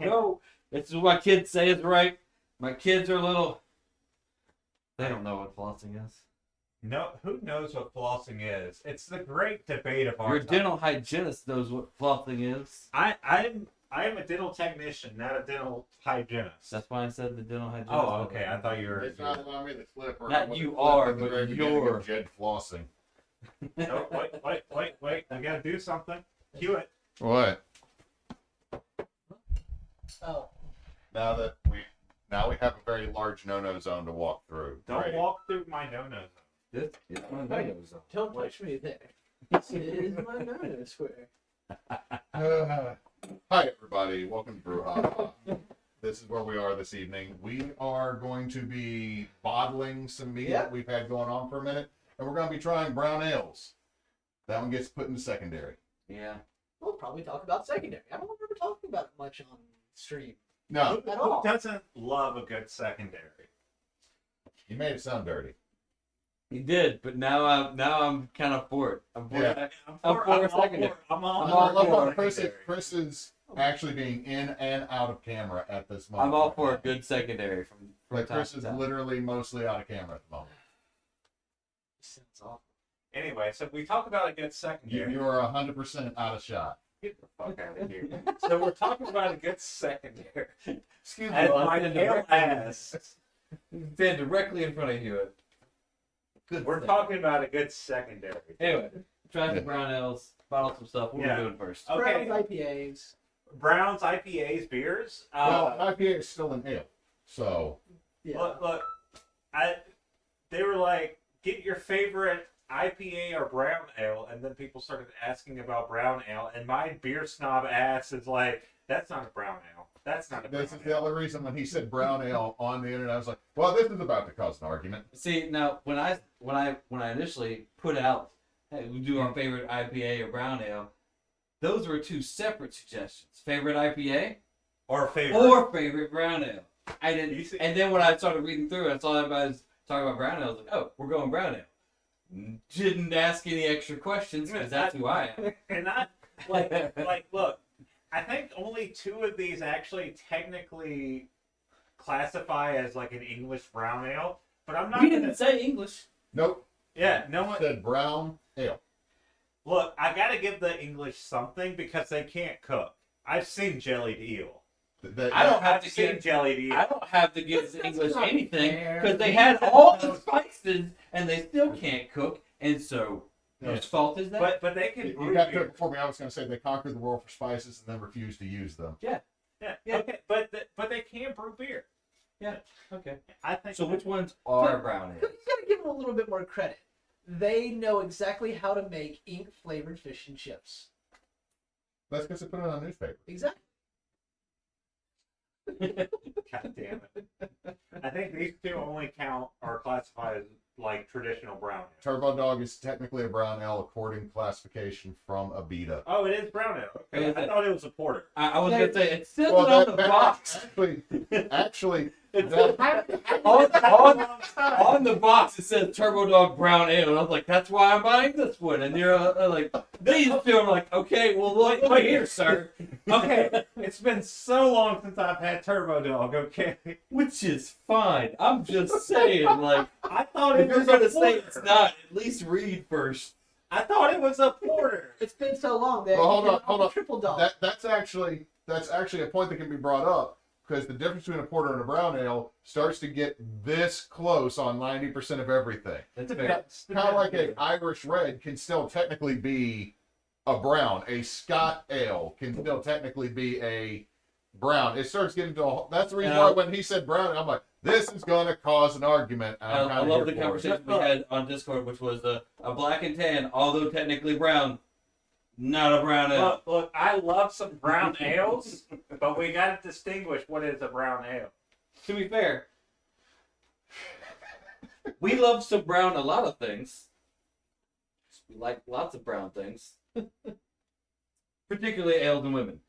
don't know. This is what my kids say is right. My kids are little. They don't know what flossing is. No, who knows what flossing is? It's the great debate of our Your time. dental hygienist knows what flossing is. I am a dental technician, not a dental hygienist. That's why I said the dental hygienist. Oh, okay. I thought you were. It's not allowing me to clip. Or Not with you the clip are, at the but very beginning you're. of Jed flossing. No, wait. I gotta do something. Cue it. What? Oh. Now we have a very large no-no zone to walk through. Don't Right. walk through my no-no zone. This is my no-no zone. Don't touch me there. This is my no-no square. Hi everybody, welcome to Brew Bois. This is where we are this evening. We are going to be bottling some mead that we've had going on for a minute, and we're going to be trying brown ales. That one gets put into secondary. Yeah. We'll probably talk about secondary. I don't remember talking about it much on stream. No, At Who all. doesn't love a good secondary? you made it sound dirty. He did, but now I'm kind of for it. I'm for Yeah. it. I'm for secondary. I'm all I love for how it. Chris is actually being in and out of camera at this moment. I'm all for a good secondary from Like time Chris to is time. literally mostly out of camera at the moment. Sounds awful. Anyway, so we talk about a good secondary. You are 100% out of shot. Get the fuck out of here. So we're talking about a good secondary. Excuse me, As while I my stand pale directly- ass. stand directly in front of you. Good. We're thing. talking about a good secondary. Anyway, try some brown ales, bottle some stuff. What are Yeah. we doing first? Okay. Browns, IPAs. Browns, IPAs, beers. Well, IPA is still an ale, so Yeah. Look, they were like, get your favorite IPA or brown ale, and then people started asking about brown ale, and my beer snob ass is like, that's not a brown ale. That's not a brown this is ale. the only reason when he said brown ale on the internet, I was like, well, this is about to cause an argument. See, now when I initially put out, hey, we do our favorite IPA or brown ale, those were two separate suggestions: favorite IPA Or favorite. or favorite brown ale. I You didn't, see- and then when I started reading through it, I saw everybody was talking about brown ale. I was like, oh, we're going brown ale. Didn't ask any extra questions because that's who I am. And I like look, I think only two of these actually technically classify as like an English brown ale, but I'm not We gonna didn't say English. Nope, yeah, no one said brown ale. look, I gotta give the English something because they can't cook. I've seen jellied eel. I don't have I've to seen give. jellied eel. I don't have to give the That's English not anything fair. because they had all the spices and they still can't cook, and so whose fault is that? But they can You brew got to beer. it before me. I was going to say they conquered the world for spices and then refused to use them. Yeah, Yeah. okay, but they can brew beer. Okay. I think So which ones are brown You ale? gotta give them a little bit more credit. They know exactly how to make ink-flavored fish and chips. That's because they put it on a newspaper. Exactly. God damn it. I think these two only count or classify as like traditional brown ale. Turbo Dog is technically a brown ale according to classification from Abita. Oh, it is brown ale. Okay. Is I it? thought it was a porter. I was gonna say it says Well, it on that- the that box. Actually, It's that- on the box it says Turbo Dog Brown Ale, and I was like, that's why I'm buying this one. And you're like, these two, I'm like, okay, well, look here, sir. Okay, it's been so long since I've had Turbo Dog. Okay, Which is fine. I'm just saying, like, I thought if it you're was a gonna say porter. it's not, at least read first. I thought it was a porter. It's been so long that Well, you can hold on. triple dog. That's actually a point that can be brought up because the difference between a porter and a brown ale starts to get this close on 90% of everything. That's fair. That's Kind of like an Irish red can still technically be a brown. A Scott ale can still technically be a brown. It starts getting to that's the reason why when he said brown, I'm like, this is going to cause an argument. And I'm I kinda love here the for it. conversation we had on Discord, which was a black and tan, although technically brown, not a brown ale. Look, I love some brown ales, but we got to distinguish what is a brown ale. To be fair, we love some brown a lot of things. We like lots of brown things, particularly ales and women.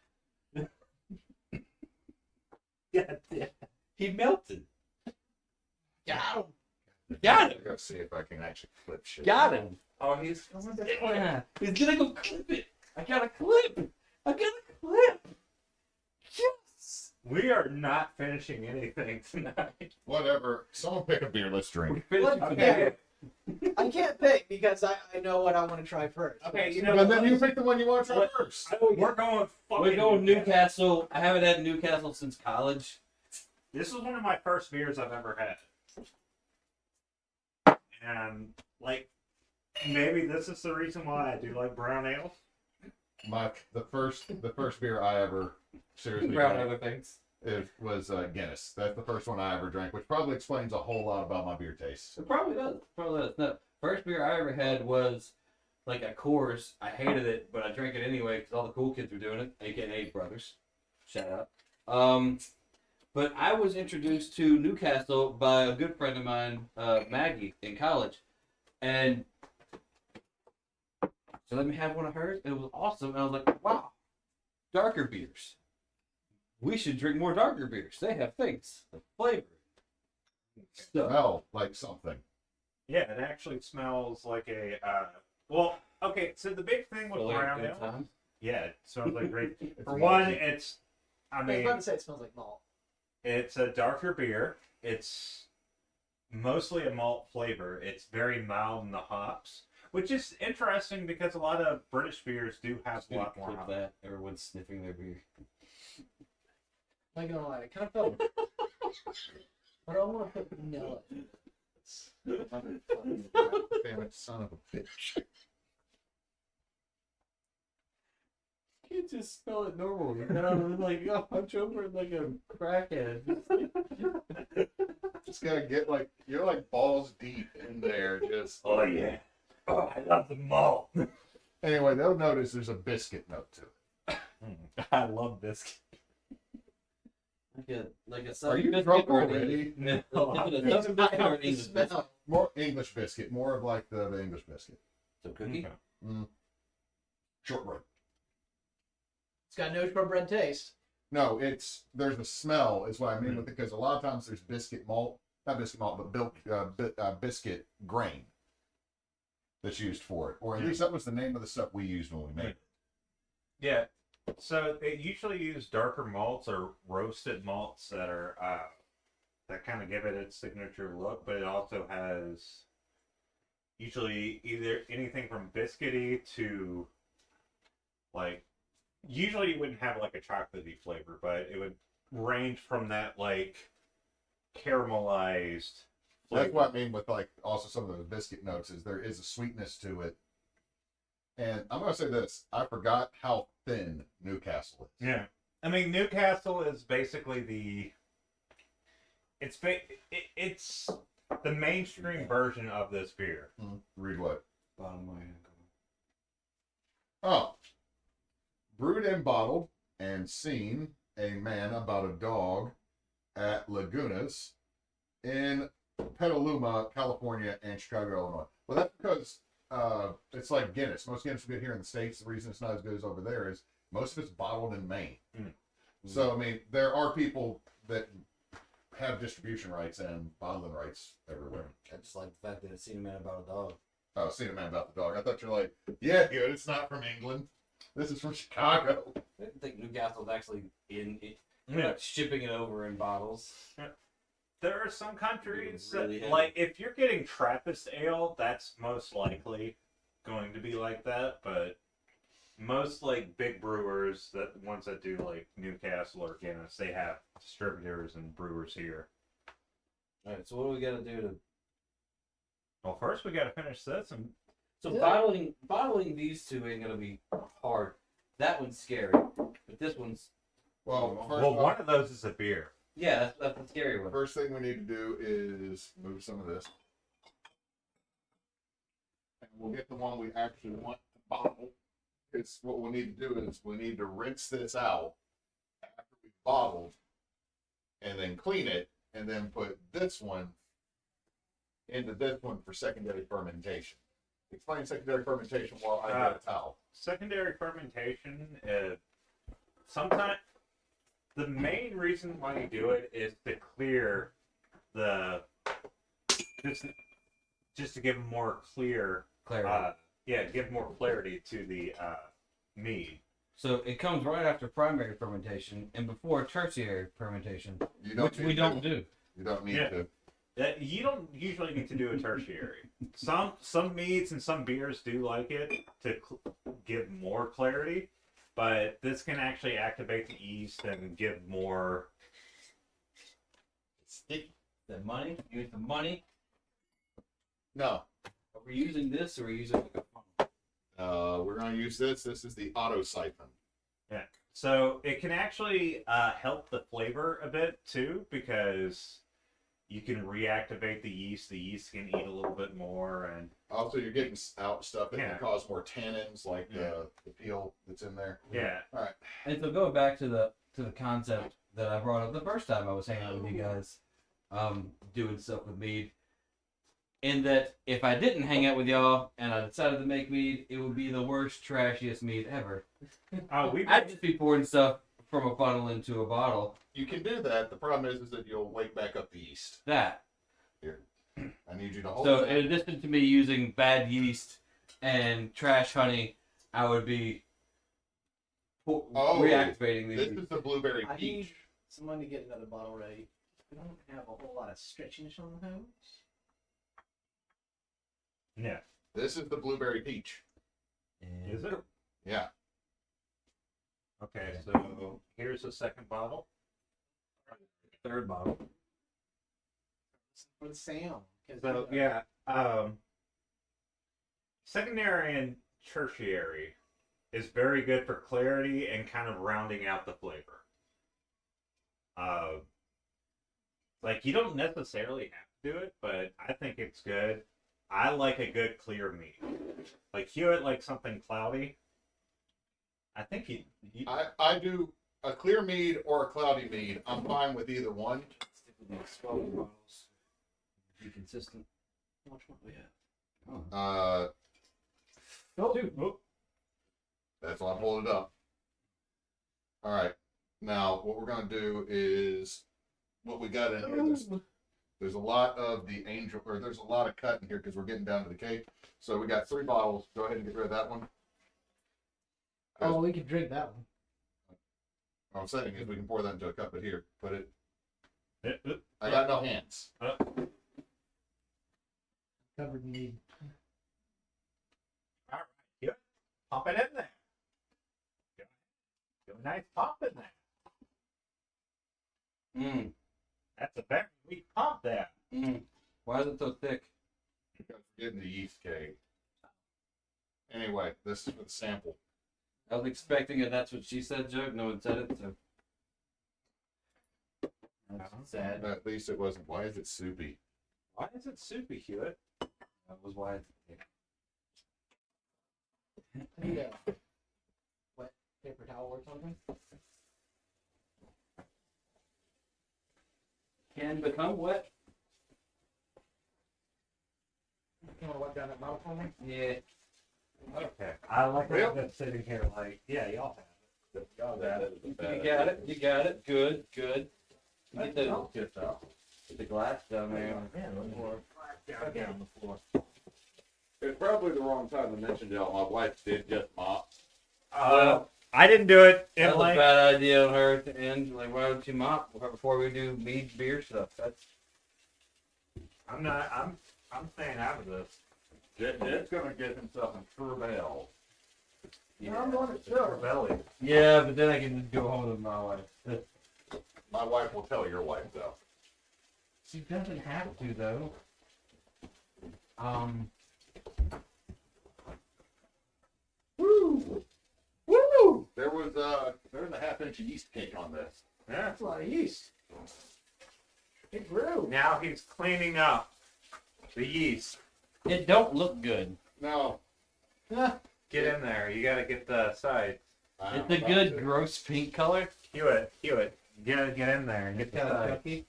God damn. He melted. Got him. Got him. Go see if I can actually clip shit. Got him. Oh, he's Yeah. He's gonna go clip it. I got a clip. I got a clip. Yes. We are not finishing anything tonight. Whatever. Someone pick a beer. Let's drink. What? Okay. I can't pick because I know what I want to try first. Okay, you know. And then you pick the one you want to try What? first. We're going. We're going Newcastle. I haven't had Newcastle since college. This is one of my first beers I've ever had, and like, maybe this is the reason why I do like brown ales. The first beer I ever seriously Brown drank other things. was Guinness. That's the first one I ever drank, which probably explains a whole lot about my beer taste. It probably does. Probably does. No, first beer I ever had was like a Coors. I hated it, but I drank it anyway because all the cool kids were doing it, aka brothers. Shout out. But I was introduced to Newcastle by a good friend of mine, Maggie, in college, and so let me have one of hers. It was awesome. And I was like, wow, darker beers. We should drink more darker beers. They have things, like flavor. So, Smell like something. Yeah, it actually smells like a. Well, okay. So the big thing with feel like a brown good ale, time. yeah, it smells like great. It's For one, malty. it's. I I was mean, about to say it smells like malt. it's a darker beer. It's mostly a malt flavor. It's very mild in the hops, which is interesting because a lot of British beers do have Just a gonna lot more clip hops. that. Everyone's sniffing their beer. I'm not gonna lie, I kind of felt, but I don't want to put vanilla in it. Damn it, son of a bitch. You can't just spell it normal. You know, like, oh, I'm over like a crackhead. Just gotta get you're like balls deep in there. Just Oh yeah. Oh, I love the malt. anyway, they'll notice there's a biscuit note to it. I love biscuit. Like a Are Southern you biscuit drunk or an already? English- Is it a Southern biscuit or an English biscuit? Smell. More English biscuit, more of like the English biscuit. So cookie. Shortbread. It's got no shortbread taste. No, there's a smell is what I mean with it, because a lot of times there's biscuit malt, not biscuit malt, but biscuit grain that's used for it, or at least that was the name of the stuff we used when we made it. Yeah. So they usually use darker malts or roasted malts that are that kind of give it its signature look, but it also has usually either anything from biscuity to like usually you wouldn't have like a chocolatey flavor, but it would range from that like caramelized flavor. That's what I mean with like also some of the biscuit notes is there is a sweetness to it. And I'm gonna say this: I forgot how thin Newcastle is. Yeah, I mean Newcastle is basically it's the mainstream version of this beer. Read what? Bottom of my hand. Oh, brewed and bottled and seen a man about a dog at Lagunas in Petaluma, California, and Chicago, Illinois. Well, that's because it's like Guinness. Most Guinness we get here in the States. The reason it's not as good as over there is most of it's bottled in Maine. So, I mean, there are people that have distribution rights and bottling rights everywhere. I just like the fact that it's seen a man about a dog. Oh, seen a man about the dog. I thought you're like, yeah, good. It's not from England. This is from Chicago. I think Newcastle's actually in it. Yeah. Like shipping it over in bottles. There are some countries Really that, heavy. like, if you're getting Trappist ale, that's most likely going to be like that. But most like big brewers, that ones that do like Newcastle or Guinness, they have distributors and brewers here. All right. So what do we got to do to? Well, first we got to finish this, and So Yeah. bottling these two ain't gonna be hard. That one's scary, but this one's Well, first well, off, one of those is a beer. yeah, that's the scary one. first thing we need to do is move some of this. And we'll get the one we actually want to bottle. It's what we need to do is we need to rinse this out after we bottled and then clean it and then put this one into this one for secondary fermentation. Explain secondary fermentation while I get a towel. Secondary fermentation, sometimes the main reason why you do it is to clear the just to give more clear Clarity. give more clarity to the mead. So it comes right after primary fermentation and before tertiary fermentation, You don't which we don't do. You don't need Yeah. to. You don't usually need to do a tertiary. Some meads and some beers do like it to give more clarity, but this can actually activate the yeast and give more. Stick the money. Use the money. No. Are we using this or are we using like a funnel? We're going to use this. This is the auto siphon. Yeah. So it can actually help the flavor a bit too, because you can reactivate the yeast. The yeast can eat a little bit more, and Also, you're getting out stuff that Yeah. can cause more tannins, like the peel that's in there. yeah. All right. And so going back to the concept that I brought up the first time I was hanging out with you guys, doing stuff with mead. In that, if I didn't hang out with y'all and I decided to make mead, it would be the worst, trashiest mead ever. I'd just be pouring stuff from a funnel into a bottle. You can do that. The problem is that you'll wake back up the yeast. That. Here. I need you to hold So that. in addition to me using bad yeast and trash honey, I would be reactivating This these. is the blueberry I need peach. someone to get another bottle ready. We don't have a whole lot of stretchiness on the hose. Yeah. This is the blueberry peach. Is it? Yeah. Okay. So here's the second bottle. Third bottle. For the sound. 'Cause, So yeah. Secondary and tertiary is very good for clarity and kind of rounding out the flavor. Like you don't necessarily have to do it, but I think it's good. I like a good clear mead. Like Hewitt likes something cloudy. I think he I do a clear mead or a cloudy mead. I'm fine with either one. Stick with these 12 bottles. Be consistent. Which one we have? Oh. That's why I pulled it up. All right. Now, what we're going to do is what we got in here. There's a lot of the angel, or there's a lot of cut in here because we're getting down to the cake. So we got 3 bottles. Go ahead and get rid of that one. Oh, we could drink that one. What I'm saying is we can pour that into a cup, but here, put it. Uh, I got no hands. Covered in mead. All right, Hewitt, pop it in there. Do a nice pop in there. Mm. That's a very weak pop there. Mm. Why is it so thick? Because we're getting the yeast cake. Anyway, this is for the sample. I was expecting a "that's what she said" joke. No one said it, so. That's sad. At least it wasn't. Why is it soupy? Why is it soupy, Hewitt? That was why it's thick. I need a wet paper towel or something. Can become wet. You want to wipe down that bottle for me? Yeah. Okay. I like Well- it sitting here like, yeah, y'all have it. Y'all got it. You got it. You got it. Good. Good. Get the, Don't get that. get the glass down there. Down the floor. It's probably the wrong time to mention y'all. My wife did just mop. I didn't do it. That was a bad idea on her at the end. Like, why don't you mop before we do mead beer stuff? That's I'm staying out of this. Jed's gonna get himself in trouble. I'm going to show. Belly. yeah, but then I can just go home with my wife. My wife will tell your wife though. She doesn't have to though. Woo! Woo! There was a half-inch yeast cake on this. Yeah. That's a lot of yeast. It grew. Now he's cleaning up the yeast. It don't look good. No. Get in there. You gotta get the sides. It's a good gross pink color. Hewitt, get in there and get the Kind of sides. yucky.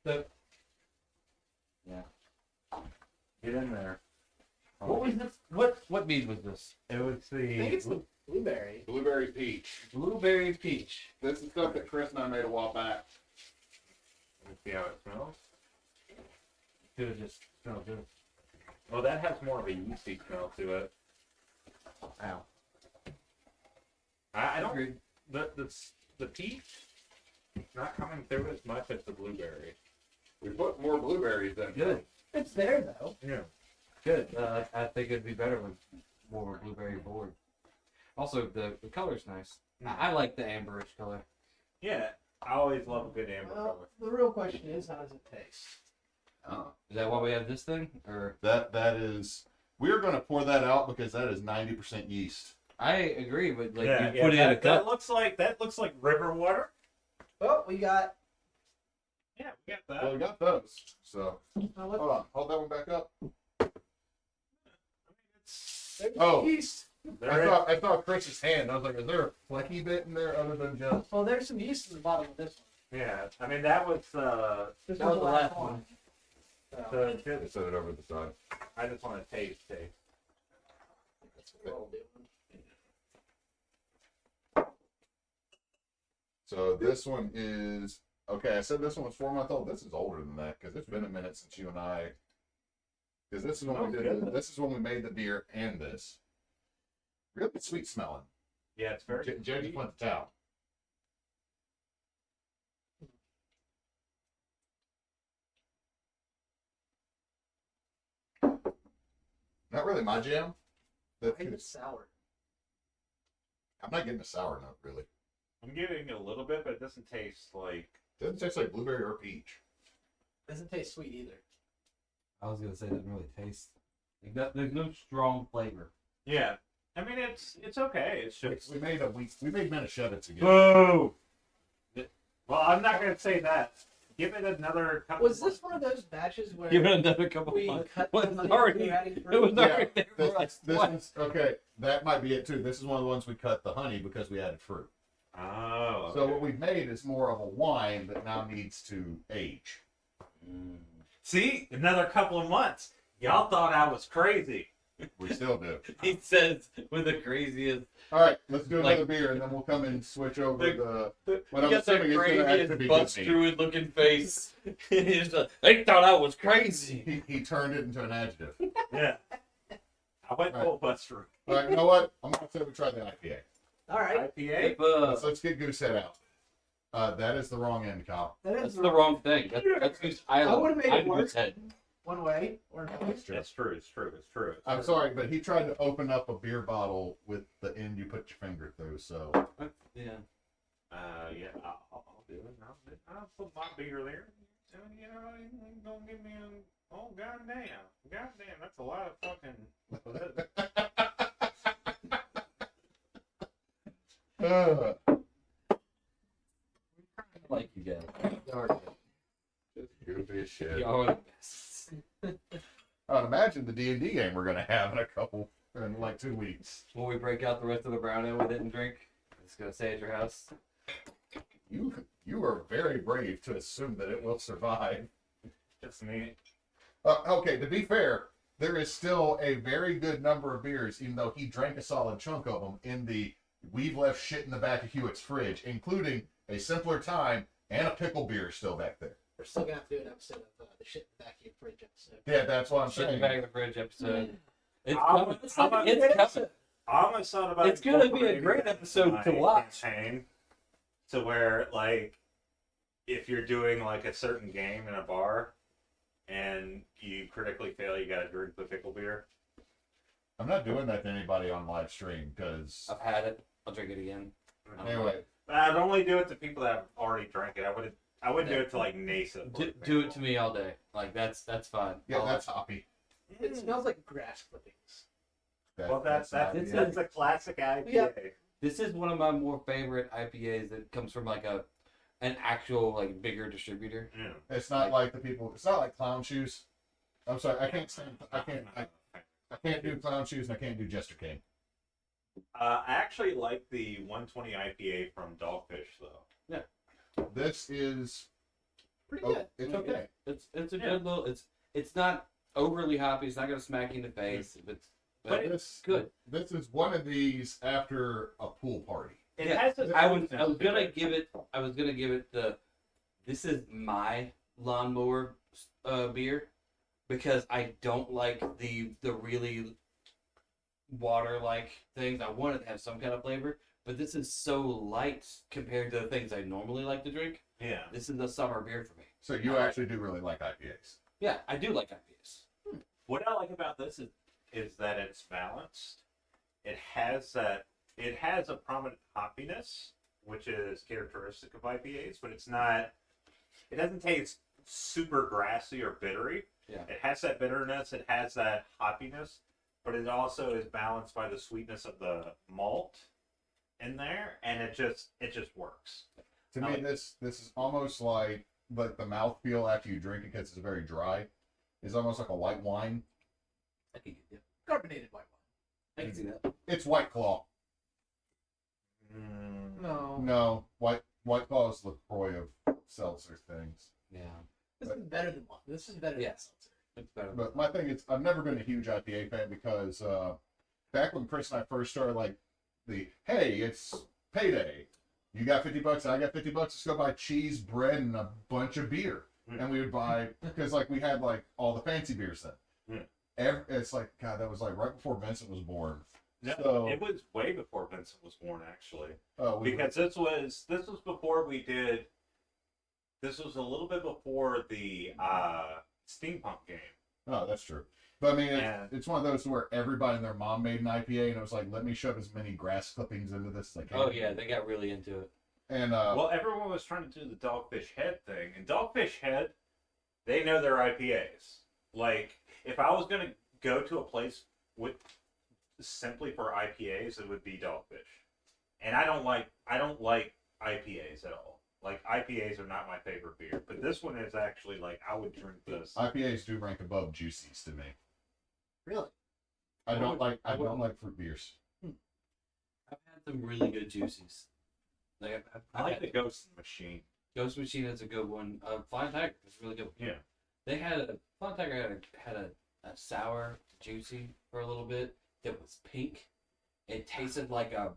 So, Get in there. what was this? What mead was this? It was I think it's the blueberry. Blueberry peach. Blueberry peach. This is stuff that Chris and I made a while back. Let me see how it smells. Could have just smelled good. Well, that has more of a yeasty smell to it. Ow. I don't. Agreed. The peach not coming through as much as the blueberry. We put more blueberries than Good. It's there though. Yeah. Good. I think it'd be better with more blueberry forward. Also, the color's nice. I like the amberish color. Yeah. I always love a good amber Well, color. the real question is, how does it taste? Is that why we have this thing? Or That is. We are going to pour that out because that is 90% yeast. I agree, but like Yeah, you put it in a cup. that looks like river water. Well, we got. Yeah, we got that. Well, we got those. So Let's, hold on, hold that one back up. there's Oh. yeast. I thought Chris's hand. I was like, is there a flecky bit in there other than just? Well, there's some yeast in the bottom of this one. Yeah, I mean that was This That was the last one. So, the I set it over the side. I just want to taste. that's what we're all doing. So this one is okay. I said this one was 4 months old. This is older than that because it's been a minute since you and I. Because this is when we did. This is when we made the beer and this. Really sweet smelling. Yeah, it's very. Jay just went to town. Not really my jam. I hate it sour. I'm not getting a sour note really. I'm getting a little bit, but it doesn't taste like. Doesn't taste like blueberry or peach. Doesn't taste sweet either. I was gonna say it doesn't really taste. Like there's no strong flavor. Yeah, I mean it's okay. It's just. We made Manischewitz again. Boo! Well, I'm not gonna say that. Give it another couple. Was this one of those batches where Give it another couple we months. cut Well, the it's honey already- and adding It fruit? was Yeah, already there for This, like this what? one's okay. That might be it too. This is one of the ones we cut the honey because we added fruit. Oh. Okay. So what we've made is more of a wine that now needs to age. See, another couple of months. Y'all thought I was crazy. We still do. He says with the craziest. All right, let's do another Like- beer and then we'll come and switch over The- the. What You I'm got that assuming is going to actually craziest be butt good meat. screwed looking face. He's like, they thought I was crazy. He turned it into an adjective. Yeah. I went Right. full buster. All right, you know what? I'm going to say we try the IPA. All right, IPA. Let's get Goosehead out. That is the wrong end, Kyle. That's the wrong thing. That's who's I would've made it I'm work. head. one way or another. It's true. It's true. It's true. It's true. It's I'm true. sorry, but he tried to open up a beer bottle with the end you put your finger through. So Yeah. Yeah. I'll do it. I'll put my beer there. And, you know, ain't gonna give me a. Oh goddamn! That's a lot of fucking. Like you guys. just goofy as shit. Y'all are the best. I'd imagine the D&D game we're gonna have in like 2 weeks. Will we break out the rest of the brown ale we didn't drink? It's gonna stay at your house. You are very brave to assume that it will survive. Just me. Okay, to be fair, there is still a very good number of beers, even though he drank a solid chunk of them, in the we've left shit in the back of Hewitt's fridge, including a Simpler Time and a pickle beer still back there. We're still gonna have to do an episode of the shit in the back of your fridge episode. Yeah, that's what I'm Shit in the saying. back of the fridge episode. It's I'm- coming. It's I'm coming. a- It's coming. I almost thought about. It's gonna be a incorporating great that episode in to my watch. campaign, to where, like, if you're doing like a certain game in a bar, and you critically fail, you gotta drink the pickle beer. I'm not doing that to anybody on live stream because I've had it. I'll drink it again. anyway, But I'd only do it to people that have already drank it. I wouldn't do it to like Nasa. for Do it example. to me all day. Like that's fine. yeah, I'll- that's hoppy. It smells like grass clippings. Well, that's not- It's that's a classic IPA. Yeah. This is one of my more favorite IPAs that comes from like an actual like bigger distributor. Yeah. It's not like the people. It's not like clown shoes. I'm sorry, I can't stand. I can't do clown shoes and I can't do Jester King. I actually like the 120 IPA from Dogfish though. This is Pretty oh, good. it's okay. It's a Yeah. good little. It's not overly hoppy. It's not gonna smack you in the face. But But This good. This is one of these after a pool party. It Yeah, has its I own was sense to gonna it. give it the. This is my lawnmower beer because I don't like the really water-like things. I wanted to have some kind of flavor, but this is so light compared to the things I normally like to drink. Yeah. This is a summer beer for me. So you actually do really like IPAs. Yeah, I do like IPAs. What I like about this is that it's balanced. It has a prominent hoppiness, which is characteristic of IPAs, but it's not. It doesn't taste super grassy or bittery. Yeah. It has that bitterness. It has that hoppiness, but it also is balanced by the sweetness of the malt in there, and it just works. To me, this is almost like the mouthfeel after you drink it because it's very dry. It's almost like a white wine. I can get that. Carbonated white I can see that. It's White Claw. Mm. wine. No. No, White Claw is LaCroix of seltzer things. Yeah. This is better than one. This is better than Yes. seltzer. It's better. But my thing is, I've never been a huge IPA fan because back when Chris and I first started, like hey, it's payday. You got $50, I got $50. Let's go buy cheese, bread, and a bunch of beer. And we would buy because like we had like all the fancy beers then. It's like God, that was like right before Vincent was born. No, So- it was way before Vincent was born, actually. We Because this was before we did. This was a little bit before the steampunk game. Oh, that's true. But I mean, Yeah. it's one of those where everybody and their mom made an IPA, and it was like, let me shove as many grass clippings into this as I can. Oh yeah, they got really into it. And Well, everyone was trying to do the Dogfish Head thing, and Dogfish Head, they know their IPAs. Like, if I was gonna go to a place with simply for IPAs, it would be Dogfish. And I don't like IPAs at all. Like, IPAs are not my favorite beer, but this one is actually like I would drink this. IPAs do rank above juicies to me. Really? I don't like fruit beers. I've had some really good juices. Like I like the Ghost Machine. Ghost Machine is a good one. Flying Tiger is a really good one. Yeah. They had Flying Tiger had a sour juicy for a little bit that was pink. It tasted like a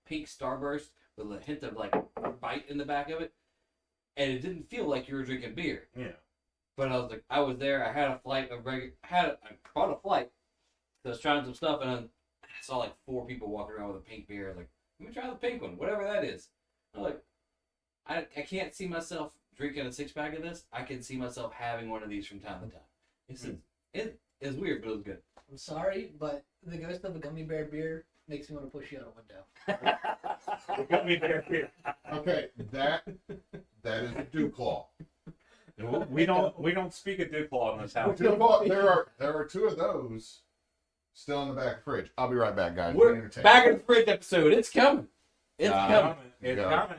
pink Starburst with a hint of like bite in the back of it, and it didn't feel like you were drinking beer. Yeah. But I was there. I had a flight I bought a flight. So I was trying some stuff, and I saw like 4 people walking around with a pink beer. I was like, let me try the pink one, whatever that is. I'm like, I can't see myself drinking a 6-pack of this. I can see myself having one of these from time to time. It's weird, but it was good. I'm sorry, but the ghost of a gummy bear beer makes me want to push you out a window. The Gummy Bear beer. Okay, that is a Dew Claw. We don't speak of Dewclaw in this house. Dew Claw, there are 2 of those still in the back of the fridge. I'll be right back, guys. We're back in the fridge episode. It's coming. It's coming. It's Go. coming.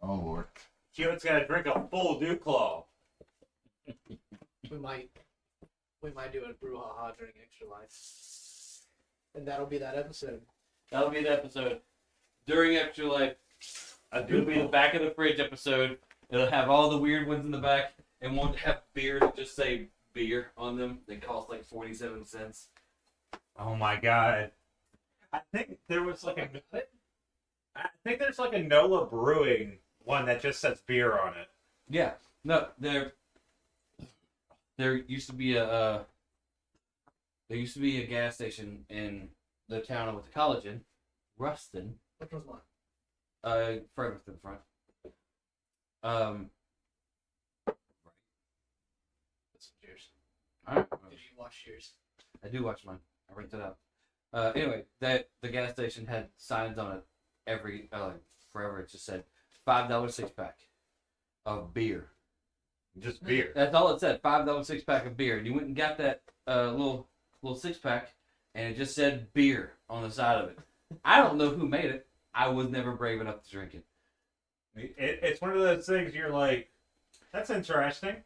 Oh Lord. Hewitt's got to drink a full Dewclaw. We might do a Brew Haha during Extra Life. And that'll be that episode. That'll be the episode. During Extra Life, it'll be the back of the fridge episode. It'll have all the weird ones in the back, and won't have beers that just say beer on them. They cost like 47 cents. Oh my god. I think there's like a NOLA Brewing one that just says beer on it. Yeah. No, there used to be a gas station in the town I went to college in, Ruston. Which was mine? Further to the front. Cheers. All right. Did you watch yours? I do watch mine. I ripped it out. Anyway, the gas station had signs on it every forever. It just said $5 6-pack of beer. Just beer. That's all it said. $5 6-pack of beer. And you went and got that little 6-pack, and it just said beer on the side of it. I don't know who made it. I was never brave enough to drink it. It's one of those things you're like, that's interesting.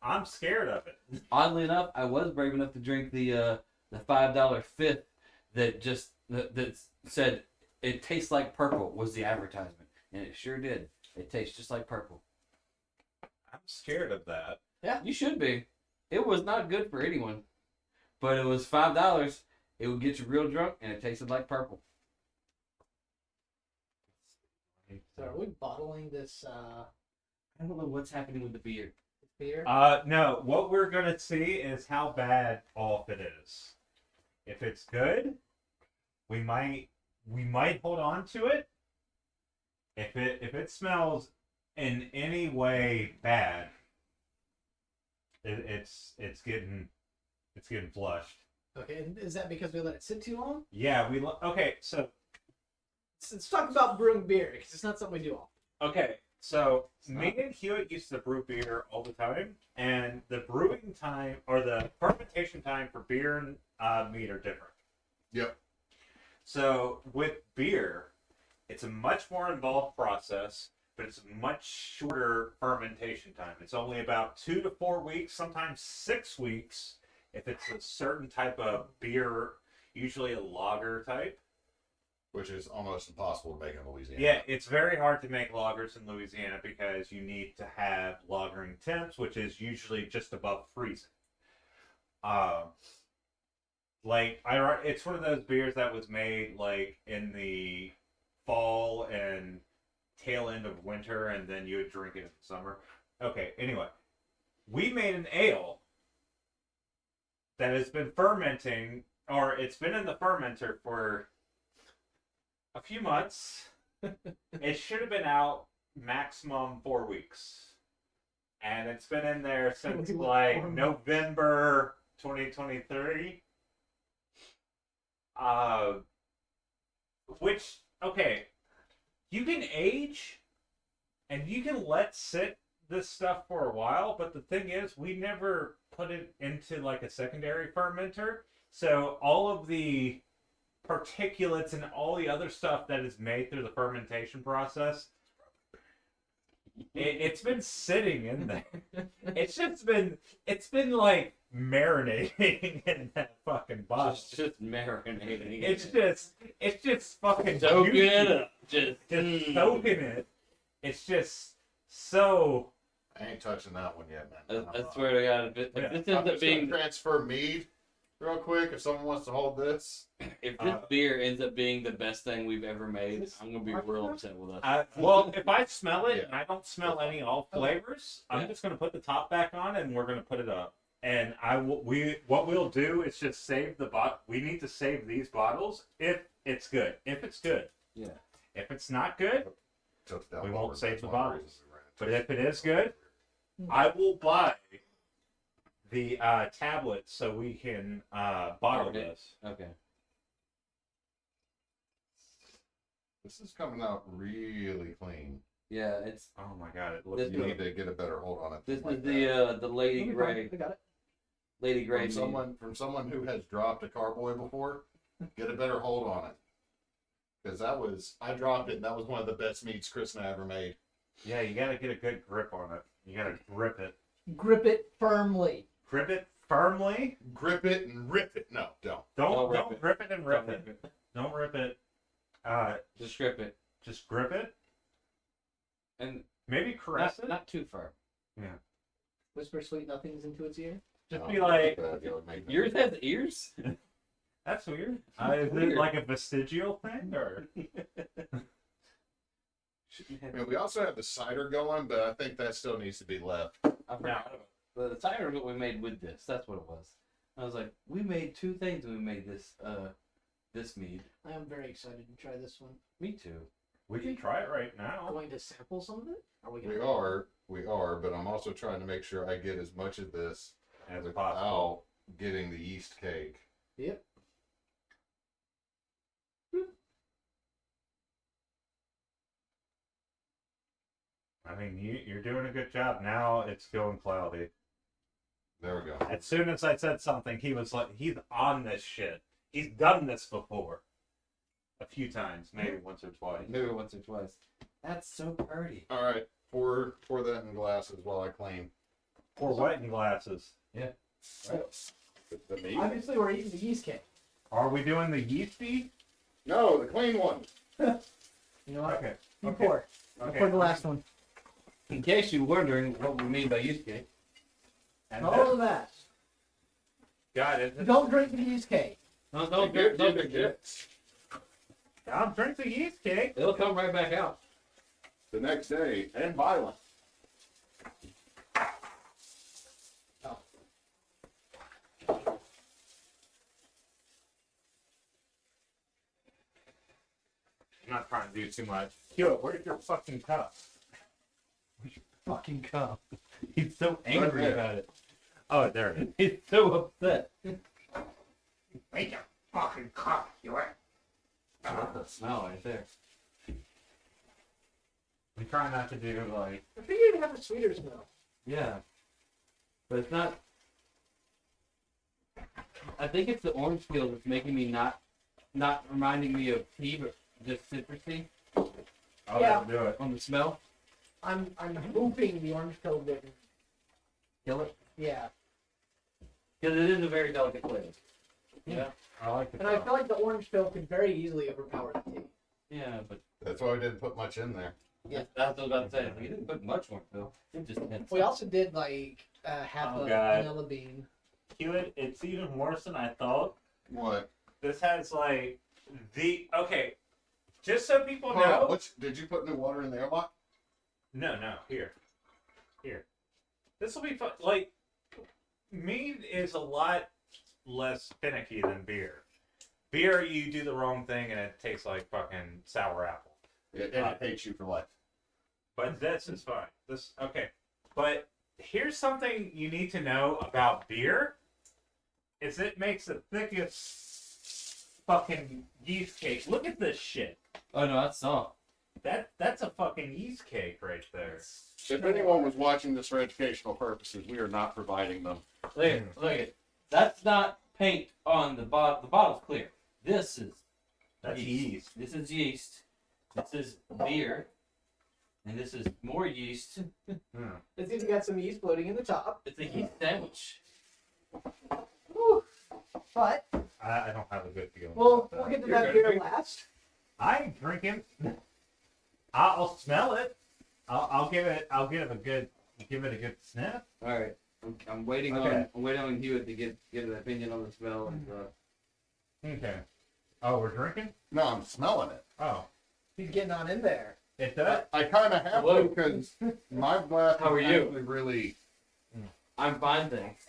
I'm scared of it. Oddly enough, I was brave enough to drink the $5 fifth that said it tastes like purple was the advertisement, and it sure did. It tastes just like purple. I'm scared of that. Yeah, you should be. It was not good for anyone, but it was $5. It would get you real drunk, and it tasted like purple. So are we bottling this I don't know what's happening with the beer. beer? No, what we're gonna see is how bad all of it is. If it's good, we might hold on to it. If it smells in any way bad, it's getting flushed. Okay, and is that because we let it sit too long? Yeah, okay. So Let's talk about brewing beer because it's not something we do often. okay, so me and Hewitt used to brew beer all the time, and the brewing time or the fermentation time for beer and meat are different. Yep. So with beer, it's a much more involved process, but it's a much shorter fermentation time. It's only about 2 to 4 weeks, sometimes 6 weeks, if it's a certain type of beer, usually a lager type. Which is almost impossible to make in Louisiana. Yeah, it's very hard to make lagers in Louisiana because you need to have lagering temps, which is usually just above freezing. It's one of those beers that was made like in the fall and tail end of winter, and then you would drink it in the summer. Okay, anyway, we made an ale that has been fermenting, or it's been in the fermenter for a few months. It should have been out maximum 4 weeks. And it's been in there since like November 2023. Which, okay, you can age and you can let sit this stuff for a while, but the thing is, we never put it into like a secondary fermenter. So all of the particulates and all the other stuff that is made through the fermentation process, it's been sitting in there. It's been like marinating in that fucking bottle. Just marinating. It's just fucking soaking juicy. it up. Just Soaking it. It's just so. I ain't touching that one yet, man. I swear to God, if this I'm ends just up being gonna transfer mead real quick if someone wants to hold this. if this beer ends up being the best thing we've ever made, I'm gonna be real upset with us. Well, if I smell it Yeah. and I don't smell any off flavors, I'm just gonna put the top back on and we're gonna put it up. And what we'll do is just save the we need to save these bottles if it's good. If it's good. Yeah. If it's not good, we won't save the bottles. But if it is good, I will buy the tablet so we can bottle Okay. this. Okay. This is coming out really clean. Yeah, it's Oh my god, it looks This You good. need to get a better hold on it. this like is that. the Lady Grey. I got it. Lady Grey. From someone who has dropped a carboy before, get a better hold on it. Because I dropped it, and that was one of the best meats Chris and I ever made. Yeah, you gotta get a good grip on it. You gotta grip it. Grip it firmly. Grip it firmly. Grip it and rip it. No, don't. Don't rip it. grip it and rip Don't it. rip it. Don't rip it. Just grip it. Just grip it. And Maybe caress it. not too far. Whisper sweet nothings into its ear. Just No, be like, that would make me- Yours has ears? that's weird. That's Is weird. it like a vestigial thing, or? I mean, we also have the cider going, but I think that still needs to be left. I forgot. The cider is what we made with this. That's what it was. I was like, we made two things when we made this this mead. I am very excited to try this one. Me too. We can try it right now. Going to sample some of it? Are we We are, but I'm also trying to make sure I get as much of this As without possible. getting the yeast cake. Yep. I mean, you're doing a good job. Now it's going cloudy. There we go. As soon as I said something, he was like, he's on this shit. He's done this before. A few times, maybe once or twice. Maybe once or twice. That's so pretty. All right, pour that in glasses while I clean. Pour what in glasses? The meat? Obviously, we're eating the yeast cake. Are we doing the yeasty? No, the clean one. You know what? Okay. You Okay. pour. I'll pour the last one. In case you're wondering what we mean by yeast cake. And All of that. got it. Don't drink the yeast cake. No, Don't don't get get I'll drink the yeast cake. It'll come right back out. the next day and violent. not trying to do too much. Hewitt, where's your fucking cup? Fucking cup. He's so angry about it. Oh, there it is. He's so upset. Make your fucking cup, Hewitt. That's the smell right there. We try not to do like. I figured it'd have a sweeter smell. Yeah. But it's not. I think it's the orange peel that's making me not reminding me of tea, but just citrusy Oh, Yeah. that'll do it. on the smell. I'm hoping the orange pill didn't. Kill it. Yeah. Because it is a very delicate flavor. Yeah. I like the And I cup. feel like the orange pill could very easily overpower the tea. Yeah, but That's why we didn't put much in there. Yeah. that's what I was about to say. You didn't put much orange peel. It just hints. We also did like half Oh, a God. vanilla bean. Hewitt, it's even worse than I thought. What? This has like okay. Just so people Hold on, know. did you put new water in the airlock? No, here. This will be fun. Like, mead is a lot less finicky than beer. Beer, you do the wrong thing and it tastes like fucking sour apple. It hates you for life. But this is fine. Okay. But here's something you need to know about beer: is it makes the thickest fucking yeast cake. Look at this shit. Oh no, that's soft. That's a fucking yeast cake right there. If anyone was watching this for educational purposes, we are not providing them. Look it. That's not paint on the bottle. The bottle's clear. This is That's yeast. This is yeast. This is beer. And this is more yeast. It's even got some yeast floating in the top. It's a yeast sandwich. Whew. But I don't have a good feeling. we'll about that. get to You're that gonna beer drink? last. I ain't drinking. I'll smell it. I'll give it a good sniff. All right. I'm waiting Okay. I'm waiting on Hewitt to get an opinion on the smell and Okay. Oh, we're drinking? No, I'm smelling it. Oh, He's getting on in there. it does. I kind of have Hello. to because my glass How are is you? actually really. I'm fine thanks.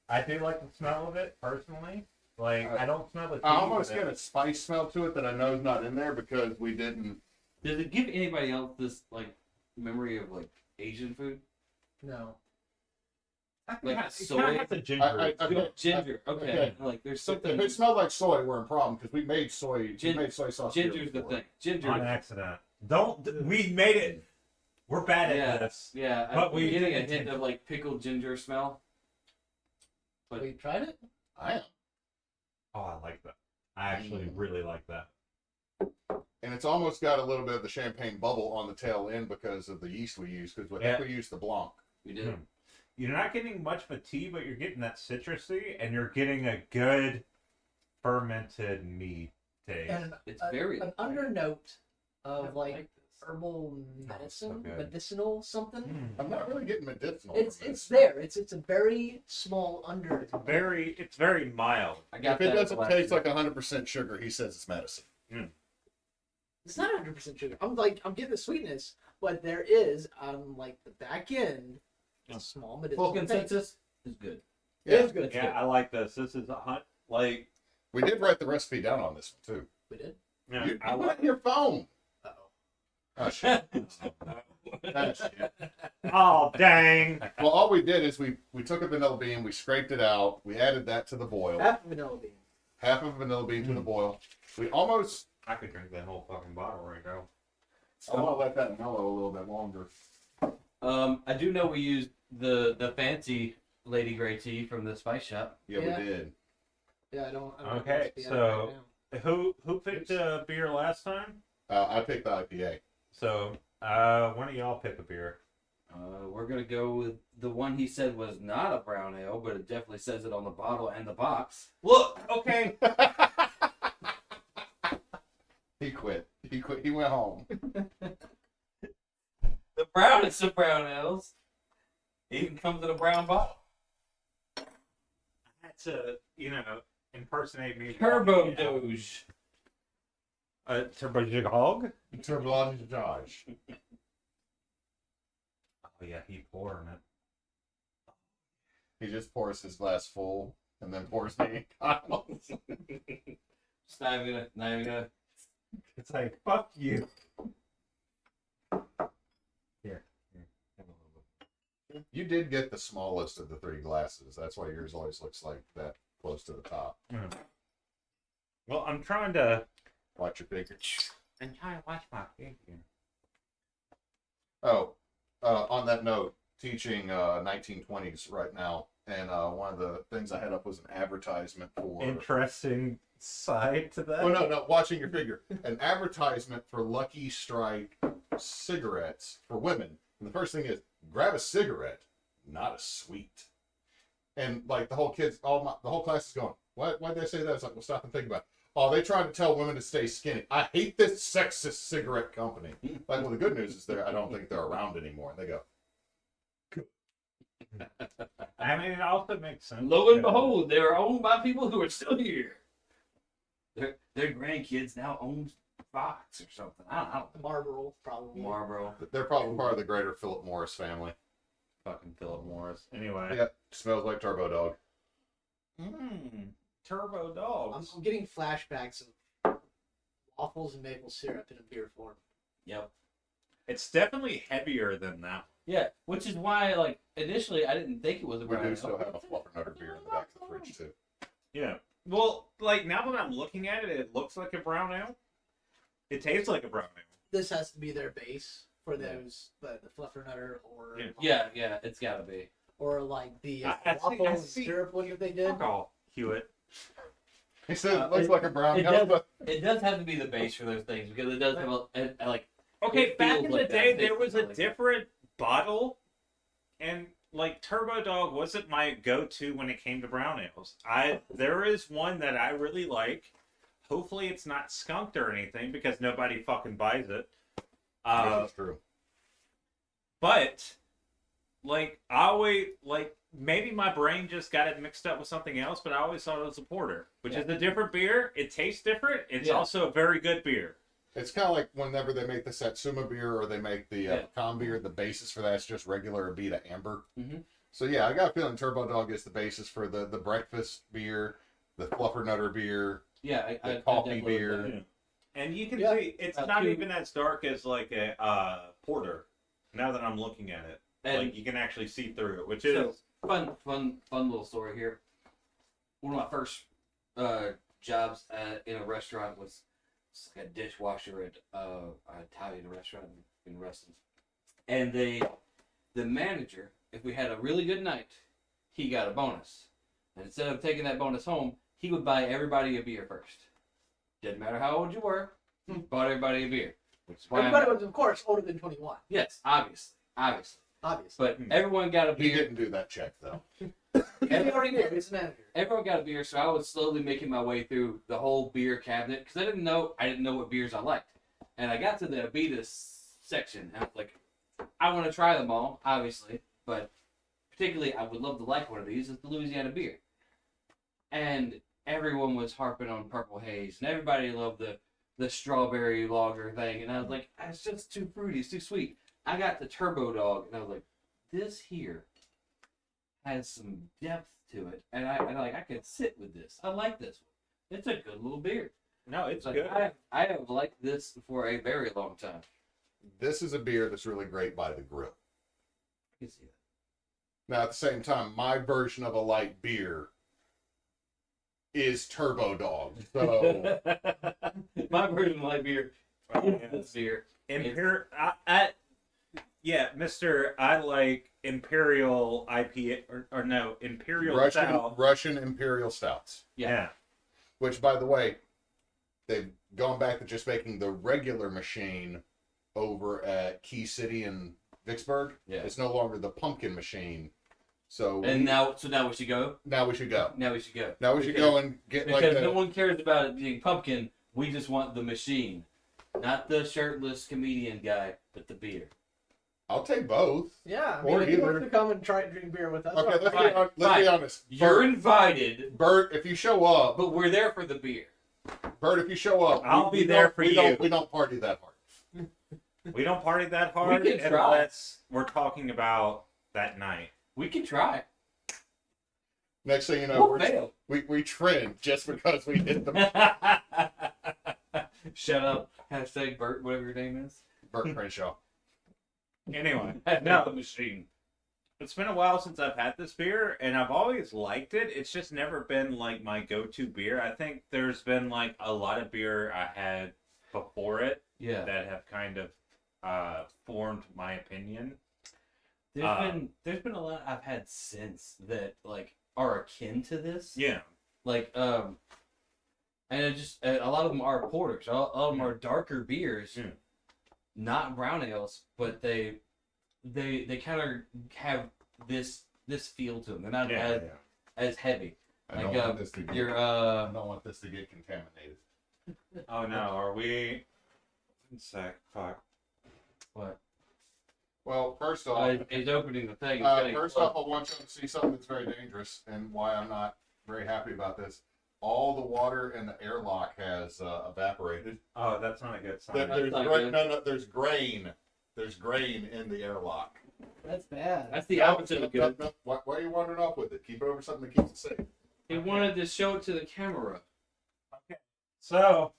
I do like the smell of it personally. Like I don't smell the. I tea, almost but get a spice smell to it that I know is not in there because we didn't. Does it give anybody else this like memory of like Asian food? No. Like it soy? kinda has a ginger. Okay, Ginger. Okay. okay. Like there's If something. it smelled like soy, we're in problem because we made soy. Gin- we made soy sauce. here Ginger's the before. thing. Ginger. on accident. We made it. We're bad at Yeah. this. Yeah, But I'm we getting a didn't hint take- of like pickled ginger smell. But- We tried it? I am, Oh, I like that. I actually really like that. and it's almost got a little bit of the champagne bubble on the tail end because of the yeast we use. Because I Yeah. think we used the Blanc. We did. You're not getting much of a tea, but you're getting that citrusy, and you're getting a good fermented mead taste. And It's an very undernote I of like this. herbal so medicine, good. medicinal something. Mm. I'm not really getting medicinal. It's from this. there. It's a very small under. It's very mild. I got If it that doesn't last taste year. like 100% sugar, he says it's medicine. It's not 100% sugar. I'm getting the sweetness, but there is on like the back end a small medicinal Full consensus is good. Yeah. It is good. It's Yeah, good. I like this. This is like We did write the recipe down on this one too. We did. yeah, You I put like. it in your phone. Uh-oh. Oh shit. Oh, shit. Oh dang! Well, all we did is we took a vanilla bean, we scraped it out, we added that to the boil, Half vanilla bean. half of a vanilla bean to the boil. We almost. I could drink that whole fucking bottle right now. I want to let that mellow a little bit longer. I do know we used the fancy Lady Grey tea from the spice shop. Yeah, Yeah. we did. Yeah, I don't have the Okay, recipe on it so- right Who picked beer last time? I picked the IPA. So one of y'all pick a beer. We're gonna go with the one he said was not a brown ale, but it definitely says it on the bottle and the box. Look, okay. He quit. He went home. The brownest of brown ales even comes in a brown bottle. I had to, impersonate me. Turbo Doge. Turbo Jog? Turbolage Josh. Oh yeah, he pouring it. He just pours his glass full and then pours the bottles. Just not even gonna It's like, fuck you. Here. Have a little bit. You did get the smallest of the 3 glasses. That's why yours always looks like that close to the top. Well, I'm trying to. Watch your figure. I'm trying to watch my figure. Oh, on that note, teaching 1920s right now, and one of the things I had up was an advertisement for. Interesting side to that. Oh no! Watching your figure, an advertisement for Lucky Strike cigarettes for women. And the first thing is grab a cigarette, not a sweet. And like the whole the whole class is going, why did they say that? It's like, well, stop and think about it. Oh, they trying to tell women to stay skinny. I hate this sexist cigarette company. Like, well, the good news is I don't think they're around anymore. And they go, I mean, it also makes sense. Lo and behold, they are owned by people who are still here. Their grandkids now own Fox or something. I don't know. Marlboro, probably. Marlboro. they're probably part of the greater Philip Morris family. Fucking Philip Morris. Anyway. Yep, smells like Turbo Dog. Turbo dogs. I'm getting flashbacks of waffles and maple syrup in a beer form. Yep. It's definitely heavier than that. Yeah, which is why, like, initially I didn't think it was a We brown do ale. still have a Fluffernutter beer in the back of the fridge too. Yeah. Well, like, now that I'm looking at it, it looks like a brown ale. It tastes like a brown ale. This has to be their base for those, the Fluffernutter or Yeah, it's gotta be. or like the I waffles and see. syrup one that they did. Fuck off, Hewitt. He said it looks like a brown ale, but It does have to be the base for those things because it does have a like. Okay, It back feels in the like that. day, It there was a feels like that. different bottle, and like Turbo Dog wasn't my go-to when it came to brown ales. There is one that I really like. Hopefully, it's not skunked or anything because nobody fucking buys it. this is true. But like I always like maybe my brain just got it mixed up with something else, but I always thought it was a porter, which is a different beer. It tastes different. It's also a very good beer. It's kind of like whenever they make the Satsuma beer or they make the pecan beer, the basis for that is just regular Abita Amber. Mm-hmm. So yeah, I got a feeling Turbo Dog is the basis for the breakfast beer, the Fluffernutter beer, Yeah, the I coffee definitely beer. would. Yeah. And you can Yeah. see it's About not 2. even as dark as like a porter. Now that I'm looking at it, And like you can actually see through it, which so, is fun little story here. One of my first jobs in a restaurant was like a dishwasher at an Italian restaurant in Ruston. And the manager, if we had a really good night, he got a bonus. And instead of taking that bonus home, he would buy everybody a beer first. Didn't matter how old you were, he bought everybody a beer. Which is why Everybody was, of course, older than 21. yes, obviously. Obviously. But everyone got a He beer. didn't do that check though. He already did. He's the manager. Everyone got a beer, so I was slowly making my way through the whole beer cabinet because I didn't know what beers I liked. And I got to the Abita section, and I was like, I want to try them all, obviously, but particularly I would love to like one of these is the Louisiana beer. And everyone was harping on Purple Haze, and everybody loved the strawberry lager thing, and I was like, it's just too fruity, it's too sweet. I got the Turbo Dog, and I was like, this here has some depth to it, and I could sit with this. I like this one. It's a good little beer. no, it's Like, good. I have liked this for a very long time. This is a beer that's really great by the grill. I can see that. Now at the same time, my version of a light beer is Turbo Dog. So My version of light beer is Yeah. this beer. Yeah, Mister, I like Imperial IPA or no Imperial Stout. Russian Imperial Stouts. Yeah. Which, by the way, they've gone back to just making the regular machine over at Key City in Vicksburg. Yeah. It's no longer the pumpkin machine. So And now we should go. now we should go. Now we should go. Now we should go and get like Because the, no one cares about it being pumpkin. We just want the machine, not the shirtless comedian guy, but the beer. I'll take both. Yeah, I Or mean, if you either. want to come and try and drink beer with us. Okay, let's Fine, be, let's be fine. honest. You're invited, Bert, if you show up, but we're there for the beer. Bert, if you show up, I'll be there for you. We don't party that hard. We don't party that hard We can try. unless we're talking about that night. We can try. Next thing you know, We'll fail. we trend just because we hit the. Shut up. Hashtag Bert, whatever your name is. Bert Crenshaw. Anyway, The no, machine. it's been a while since I've had this beer, and I've always liked it. It's just never been like my go-to beer. I think there's been like a lot of beer I had before it Yeah. that have kind of formed my opinion. There's been a lot I've had since that like are akin to this. Yeah. Like and it just a lot of them are porters. A lot of them are darker beers, Yeah. not brown ales, but they kind of have this feel to them. They're not as heavy. I Like, don't want this to get. Your I don't want this to get contaminated. Oh no, are we? One sec. Fuck. what? Well, first off, He's opening the thing. It's getting first close. off, I want you to see something that's very dangerous and why I'm not very happy about this. All the water in the airlock has evaporated. Oh, that's not a good sign. There's not grain, good. no, there's grain. There's grain in the airlock. That's bad. That's the opposite of good. No. Why are you wandering off with it? Keep it over something that keeps it safe. He wanted to show it to the camera. Okay. So,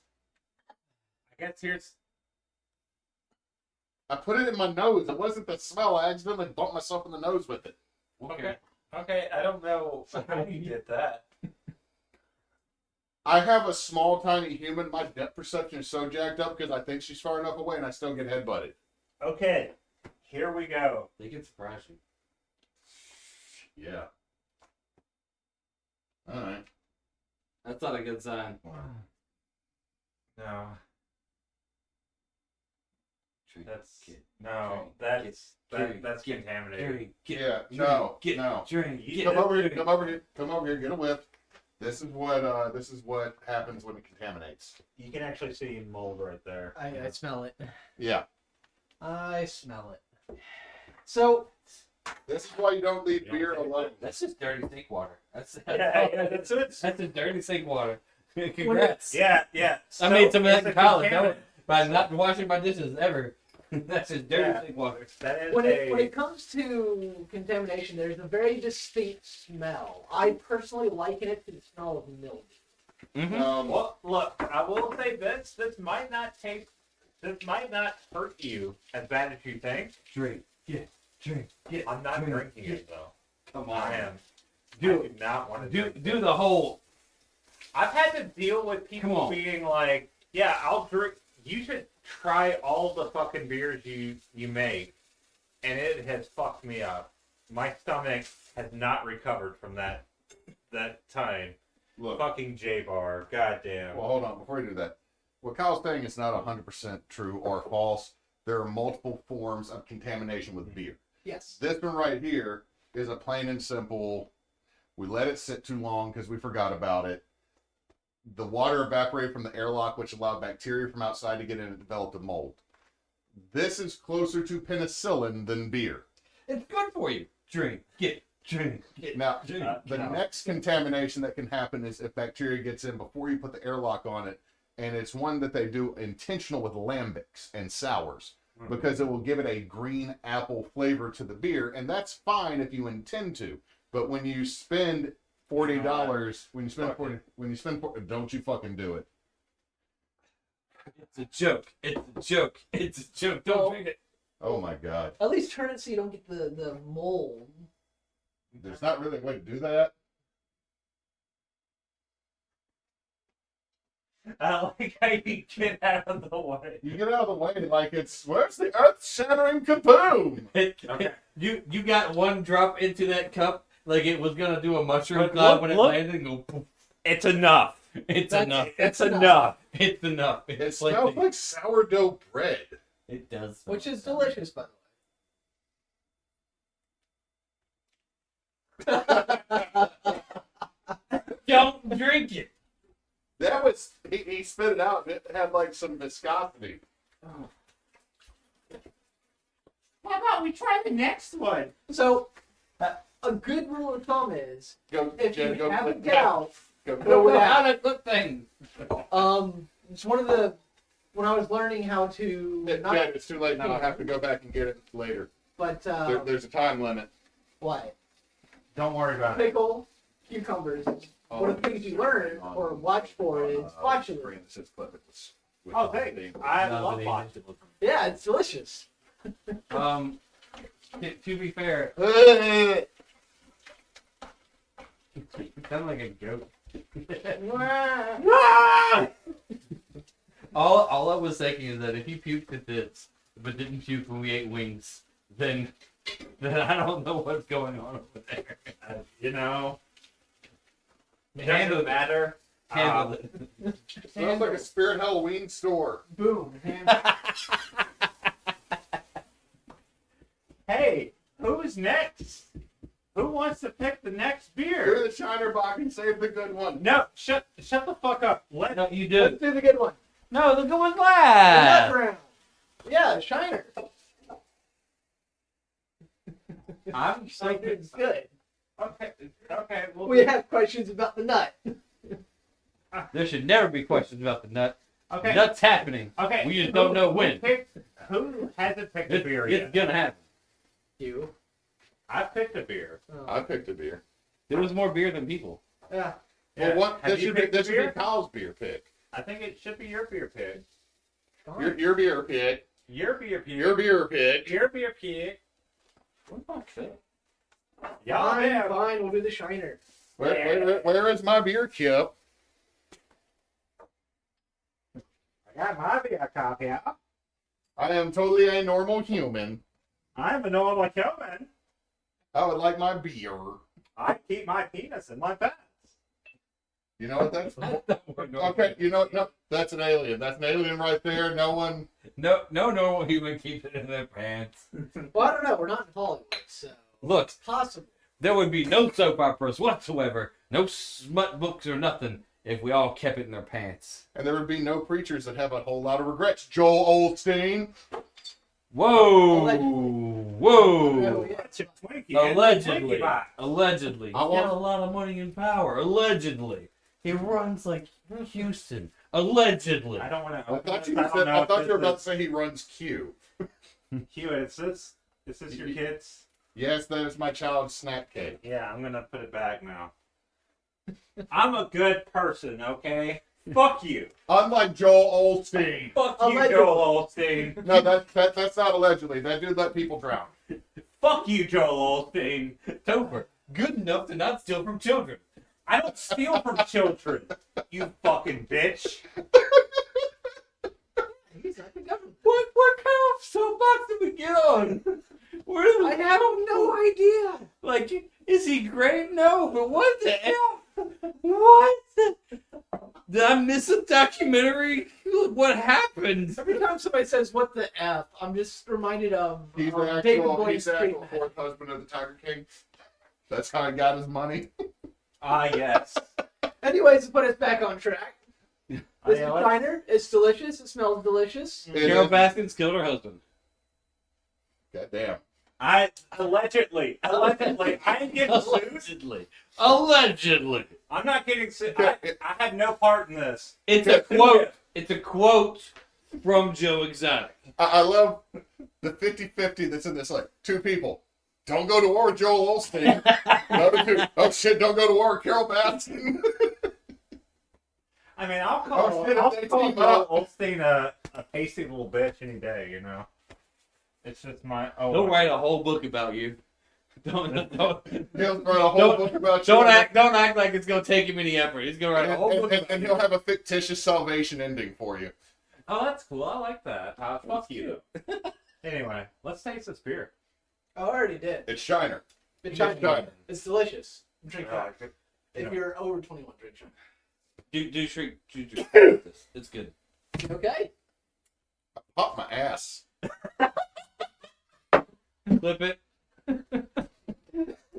I guess here's. I put it in my nose. It wasn't the smell. I accidentally bumped myself in the nose with it. Okay. Okay, I don't know how you did that. I have a small, tiny human. My depth perception is so jacked up because I think she's far enough away and I still get headbutted. Okay, here we go. They can surprise you. Yeah. All right. That's not a good sign. No, Drink, that's get, no, drink, that's get, contaminated. drink, get, Yeah. drink, No. get, No. drink, You get, Come over here. drink. Come over here. Come over here. Get a whiff. This is what happens when it contaminates. You can actually see mold right there. I smell it. Yeah. I smell it. So This is why you don't leave You don't beer think alone. That's just dirty sink water. That's That's what. that's just dirty sink water. Congrats. Yeah. I made some of that it's in a college. contaminant. By not washing my dishes ever. That's just dirty Yeah. sink water. That is when a. it comes to contamination, there's a very distinct smell. I personally liken it to the smell of milk. Well, look, I will say this. This might not taste. This might not hurt you as bad as you think. Drink, get, drink, get. I'm not drink, drinking get. it though. Come I on. am. Do- I do not want to Do drink do it. the whole. I've had to deal with Come people on. being like, "Yeah, I'll drink." You should try all the fucking beers you make, and it has fucked me up. My stomach has not recovered from that time. Look. Fucking J Bar, goddamn. Well, hold on. Before you do that, what Kyle's saying is not 100% true or false. There are multiple forms of contamination with beer. Yes. This one right here is a plain and simple. We let it sit too long because we forgot about it. The water evaporated from the airlock, which allowed bacteria from outside to get in and developed a mold. This is closer to penicillin than beer. It's good for you. Drink, get, drink, get. Now, drink. the No. next contamination that can happen is if bacteria gets in before you put the airlock on it, and it's one that they do intentional with lambics and sours because it will give it a green apple flavor to the beer, and that's fine if you intend to. But when you spend $40, don't you fucking do it. It's a joke. It's a joke. It's a joke. Don't Well- drink it. Oh my god. At least turn it so you don't get the mold. There's not really a way to do that. I like how you get out of the way. You get out of the way like it's where's the earth-shattering kaboom? Okay. You got one drop into that cup like it was gonna do a mushroom But cloud look- when it look. landed and go poof. It's enough. It's That's- enough. It's enough. enough. It's enough. It It's smells like sourdough bread. it does. smell Which is sour. delicious, by Don't drink it. That was he spit it out and it had like some viscosity. How about we try the next one? So, a good rule of thumb is Go, if Jen, you go have a click doubt, Go, Go with How that. to cook things. It's one of the when I was learning how to Jen, not, it's too late now. I'll have to go back and get it later. but There's a time limit. what Don't worry about it. pickle cucumbers. One of the things you learn or watch for is botulism. This is but it's with Oh, thank you. I No, love but vodka. Yeah, it's delicious. To be fair, you sound like a goat. All I was thinking is that if you puked at this, but didn't puke when we ate wings, then I don't know what's going on over there. You know, it Handle doesn't it. matter. Handle it. Sounds like a Spirit Halloween store. Boom. Hey, who's next? Who wants to pick the next Do beer? the Shiner Bock and save the good one. No, shut the fuck up. Let No, you Let's do. do the good one. No, the good one's The nut last. brown. Yeah, Shiner. I'm so It's good. okay. Well, We have questions about the nut. There should never be questions about the nut. okay. Nut's happening. Okay. We just don't know when. Who hasn't picked a beer It's yet? gonna happen. You. I picked a beer. Oh. I picked a beer. There was more beer than people. Yeah. Well, what? Have That you should be picked a that should beer? be Kyle's beer pick. I think it should be your beer pick. Fine. Your beer pick. Your beer pick. Your beer pick. Your beer pick. Y'all Fine, have. fine. We'll do the Shiner. Where is my beer chip? I got my beer cup here. I am totally a normal human. I'm a normal human. I would like my beer. I keep my penis in my pants. You know what that's? Okay, you know what? No, that's an alien. That's an alien right there. No one. No normal human keeps it in their pants. Well, I don't know. We're not in Hollywood, so Look, it's possible. there would be no soap operas whatsoever, no smut books or nothing, if we all kept it in their pants. And there would be no preachers that have a whole lot of regrets. Joel Osteen. Whoa! Allegedly. Whoa! Oh, yeah. That's a Twinkie. Allegedly. Twinkie box. Allegedly. I He's want- got a lot of money and power. Allegedly. He runs like Houston. Allegedly. I don't want to. I thought you were about to say he runs Q. Hewitt, is this your kid's? Yes, that is my child's snack cake. Yeah, I'm gonna put it back now. I'm a good person, okay? Fuck you. Unlike Joel Osteen. Fuck you, Allegedly. Joel Osteen. No, that's not allegedly. That dude let people drown. Fuck you, Joel Osteen. Topher. Good enough to not steal from children. I don't steal from children, you fucking bitch. He's not the government. What kind of soapbox did we get on? Where the I have no idea. Like, is he great? No, but what the hell? What? Did I miss a documentary? What happened? Every time somebody says "what the f," I'm just reminded of He's the David actual, Boyd's he's the actual treatment. fourth husband of the Tiger King. That's how he got his money. Ah, yes. Anyways, to put us back on track. This Yeah, let's- Shiner, it's delicious. It smells delicious. It Carol is- Baskins killed her husband. God damn. I allegedly, I ain't getting sued. Allegedly. I'm not getting sued. I had no part in this. It's a quote. It's a quote from Joe Exotic. I love the 50-50 that's in this. Like, two people. Don't go to war with Joel Osteen. Another two. Oh, shit, don't go to war with Carol Baskin. I mean, I'll call, Oh, shit, I'll if they call team up. Joel Osteen a pasty little bitch any day, you know? It's just my... Oh, He'll write a whole book about you. Don't He'll write a whole Don't- book about don't you. act like it's gonna take him any effort. He's gonna write a whole book. And about he'll you. have a fictitious salvation ending for you. Oh, that's cool. I like that. Fuck you. Anyway, let's taste this beer. Oh, I already did. It's Shiner. It's It's Shiner. It's delicious. Drink that. good. If you're over 21, drink Shiner. Do drink this. It's good. Okay. Pop my ass. Clip it.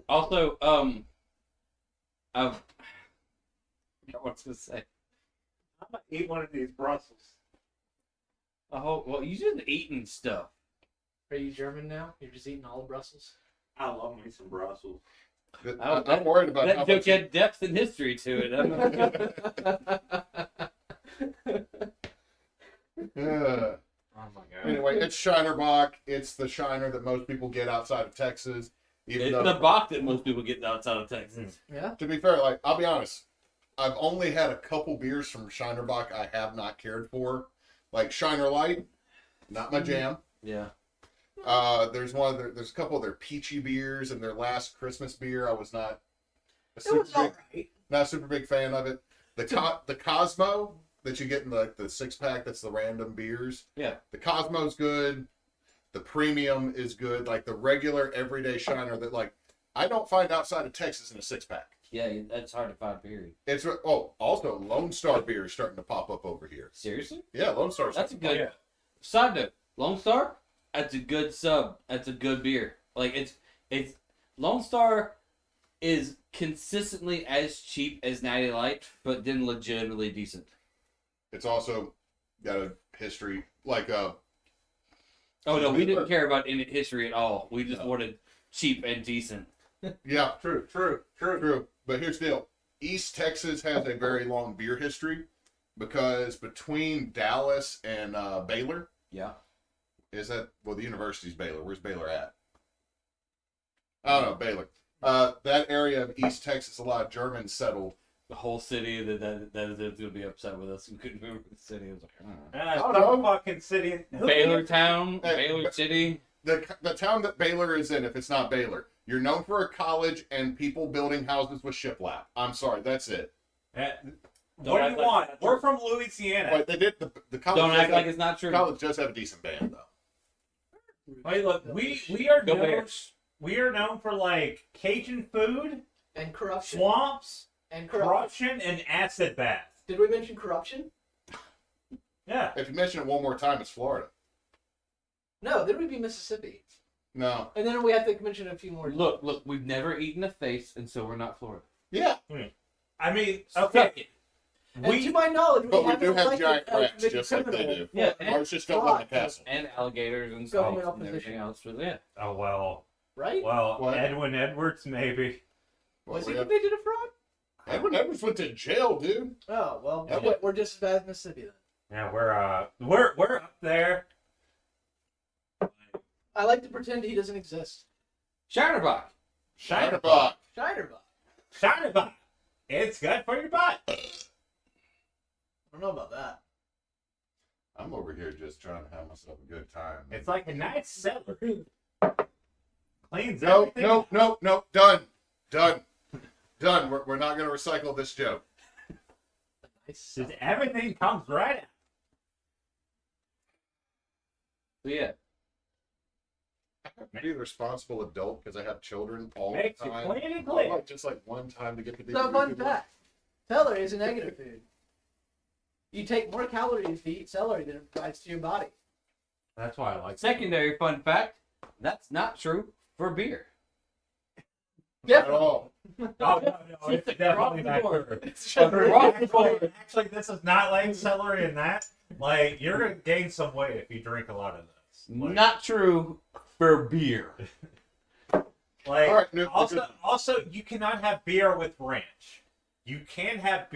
Also, I forgot what I was gonna say. I'm gonna eat one of these Brussels. Well, you just eating stuff. Are you German now? You're just eating all of Brussels? I love me some Brussels. I'm worried about how That joke much. had depth and history to it. I'm not- Yeah. Oh my god. Anyway, it's Shiner Bock. It's the Shiner that most people get outside of Texas. Even It's though, the Bach that most people get outside of Texas. Yeah. to be fair, like I'll be honest, I've only had a couple beers from Shiner Bock I have not cared for. Like Shiner Light, not my jam. Yeah. There's there's a couple of their peachy beers and their last Christmas beer. I was not a It was alright. not a super big fan of it. The Cosmo that you get in the 6-pack, that's the random beers. Yeah. The Cosmo's good. The premium is good. Like the regular everyday Shiner that like I don't find outside of Texas in a 6-pack. Yeah, that's hard to find, period. It's also Lone Star beer is starting to pop up over here. Seriously? Yeah, Lone Star's That's a Oh, good. yeah. Side note, Lone Star, that's a good sub. That's a good beer. Like it's Lone Star is consistently as cheap as Natty Light, but then legitimately decent. It's also got a history like Oh no, we didn't care about any history at all. We just No. wanted cheap and decent. yeah, True. true. But here's the deal. East Texas has a very long beer history because between Dallas and Baylor, Yeah. the university's Baylor. Where's Baylor at? I don't know, Baylor. That area of East Texas, a lot of Germans settled. The whole city that is gonna be upset with us. We couldn't remember the city. It was like, I don't know. Fucking city. Baylor town, Hey, Baylor city. The town that Baylor is in, if it's not Baylor, you're known for a college and people building houses with shiplap. I'm sorry, that's it. What do Don't you act like want? that's We're true. from Louisiana. But they did the college. Don't does act like have- it's not true. college does have a decent band though. Wait, look, we are Go known, Bears. we are known for like Cajun food, And corruption. swamps, And corruption. corruption, and acid bath. Did we mention corruption? Yeah. If you mention it one more time, it's Florida. No, then we'd be Mississippi. No. And then we have to mention a few more. Look, we've never eaten a face, and so we're not Florida. Yeah. I mean, Suck okay. it. And to my knowledge, we But we haven't do have elected giant a rats convicted just like they criminal do. for Yeah, Ours just don't live in the castle. And alligators and Government snakes and opposition. everything else. So, yeah. Oh well. Right? What? Edwin Edwards maybe. Well, Was he we have- convicted of fraud? Edwin Edwards went to jail, dude. Oh, well, Yeah. we're just as bad as Mississippi then. Yeah, we're up there. I like to pretend he doesn't exist. Shinerbach. Shinerbach. Schneiderbach. Shine butt. It's good for your butt. I don't know about that. I'm over here just trying to have myself a good time. It's like a nice celery. Cleans No, everything. no. Done. We're not going to recycle this joke. Nice. Just everything comes right out. So, yeah. Be a responsible adult because I have children all Makes the you time. clean and I clear. like just like one time to get to be. So fun fact. Celery is a negative food. You take more calories to eat celery than it provides to your body. That's why I like Secondary fun fact, that's not true for beer. Not at all. Oh, no, it's It's definitely across the not board. true. It's just Actually, this is not like celery and that. Like, you're going to gain some weight if you drink a lot of this. Like, Not true for beer. like All right, no, also, you cannot have beer with ranch. You can have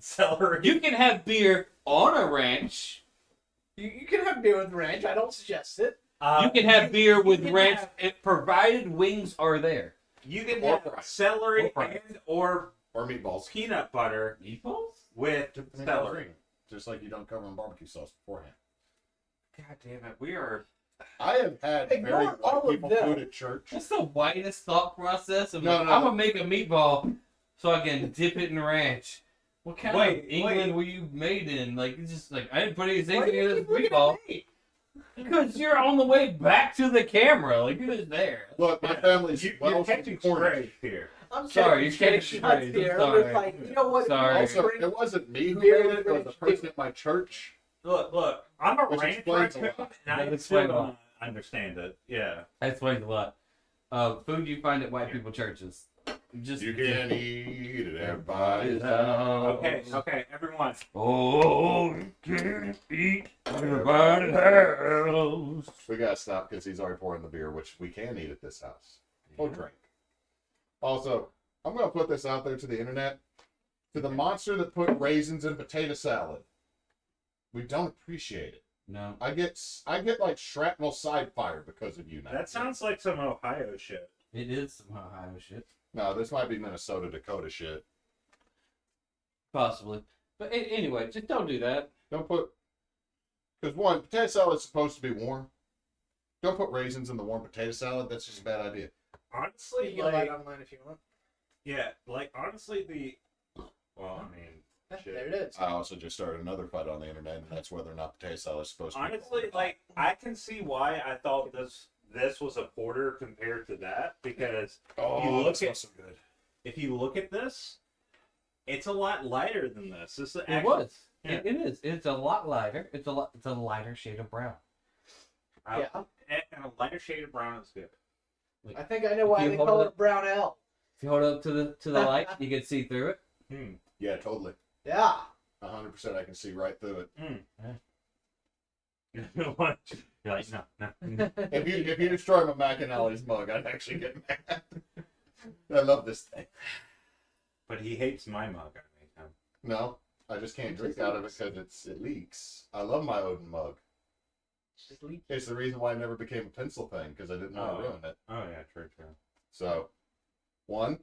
celery. You can have beer on a ranch. You can have beer with ranch. I don't suggest it. You can have beer you with can ranch, have- provided wings are there. You can Or have fries. celery Or fries. or Or meatballs. peanut butter Meatballs? with celery. Just like you don't cover in barbecue sauce beforehand. God damn it, we are. I have had Ignore very all white of people them. food at church. That's the whitest thought process. Of No, like, no. I'm gonna make a meatball so I can dip it in ranch. What kind Wait, of England wait. were you made in? Like, it's just like I didn't put any things Why do you in this keep looking meatball at me? because you're on the way back to the camera. Like you're just there. Look, my family's You're Welsh catching and Cornish. strays here. I'm Sorry, taking you're straight taking shots strays. here. I'm I'm just sorry. like, you know what? Sorry. Also, Bring- it wasn't me who Beer made it. It was with the ranch. person at my church. Look, I'm a Which ranch explains a raccoon, lot. and That I explains still a lot. don't understand it. Yeah. That explains a lot. Food you find at white people churches. Just You can eat at everybody's house. Okay, everyone. Oh, you can eat everybody's house. We gotta stop because he's already pouring the beer, which we can eat at this house. Or drink. Also, I'm gonna put this out there to the internet. To the monster that put raisins in potato salad. We don't appreciate it. No. I get like shrapnel side fire because of you now. That sounds like some Ohio shit. It is some Ohio shit. No, this might be Minnesota, Dakota shit. Possibly. But anyway, just don't do that. Don't put Because one, potato salad is supposed to be warm. Don't put raisins in the warm potato salad. That's just a bad idea. Honestly, You can buy it like, online if you want. yeah, like honestly, well, I mean, There it is. I also just started another fight on the internet, and that's whether or not potato salad is supposed to be honestly, warm. like I can see why I thought this was a porter compared to that because Oh, look that at- smells so good. if you look at this, it's a lot lighter than this. This is It actually, was. Yeah. It is. It's a lot lighter. It's a lighter shade of brown. Yeah. and a lighter shade of brown is good. I think I know why you they hold call it- it brown ale. If you hold it up to the light, you can see through it. Yeah, totally. Yeah. 100%. I can see right through it. You're like, no. If you destroy my McAnally's mug, I'd actually get mad. I love this thing. But he hates my mug. I made him. No, I just can't drink out of it because it leaks. I love my Odin mug. It's just leaky. It's the reason why I never became a pencil thing because I didn't want to ruin it. Oh yeah, true. So, one,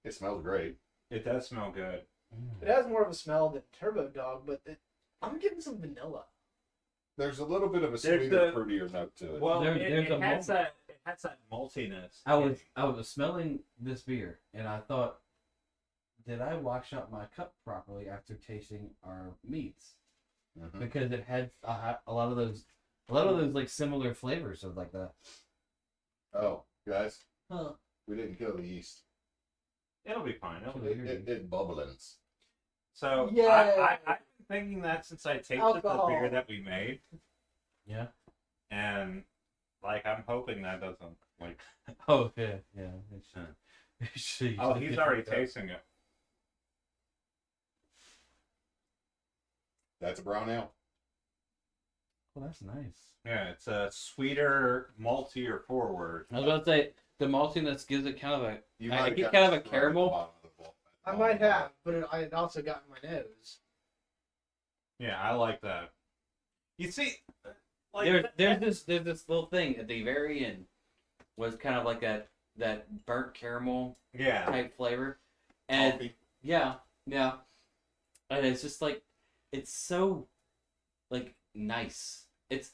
it smells great. It does smell good. It has more of a smell than Turbo Dog, but I'm getting some vanilla. There's a little bit of a There's sweeter, the- fruitier note to it. Well, There's it a has that maltiness. I was smelling this beer and I thought, did I wash out my cup properly after tasting our meats? Mhm. Because it had a lot of those like similar flavors of like that. Oh, guys, Huh. we didn't kill the yeast. It'll be fine. It bubblins. So Yay. I've been thinking that since I tasted Alcohol. the beer that we made, Yeah. and like I'm hoping that doesn't like. Oh yeah, yeah. It should. Oh, he's already tasting it. That's a brown ale. Well, that's nice. Yeah, it's a sweeter, maltier forward. I was about to say the maltiness gives it kind of a. You I might have get gotten kind of a it from caramel. the bottom of the bowl. I might have, but it also got in my nose. Yeah, I like that. You see, like There's this little thing at the very end was kind of like that burnt caramel yeah. type flavor, and Coffee. yeah, and it's just like it's so like nice. It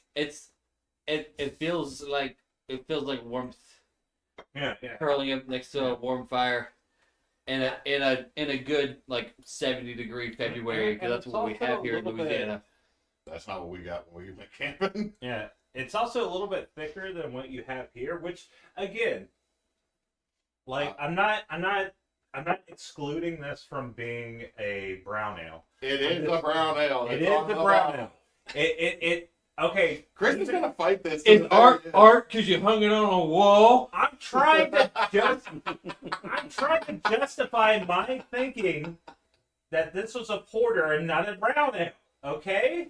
feels like warmth Yeah. curling up next to a warm fire. In a good like 70-degree February, because And that's it's what we also have a here in little bit- Louisiana. That's not what we got when we went camping. Yeah, it's also a little bit thicker than what you have here, which again, like I'm not excluding this from being a brown ale. It is a brown ale. It It's is on a the brown bottle. ale. It okay. Chris is gonna fight this. It's art because you hung it on a wall. I'm trying to justify my thinking that this was a porter and not a brown ale. Okay.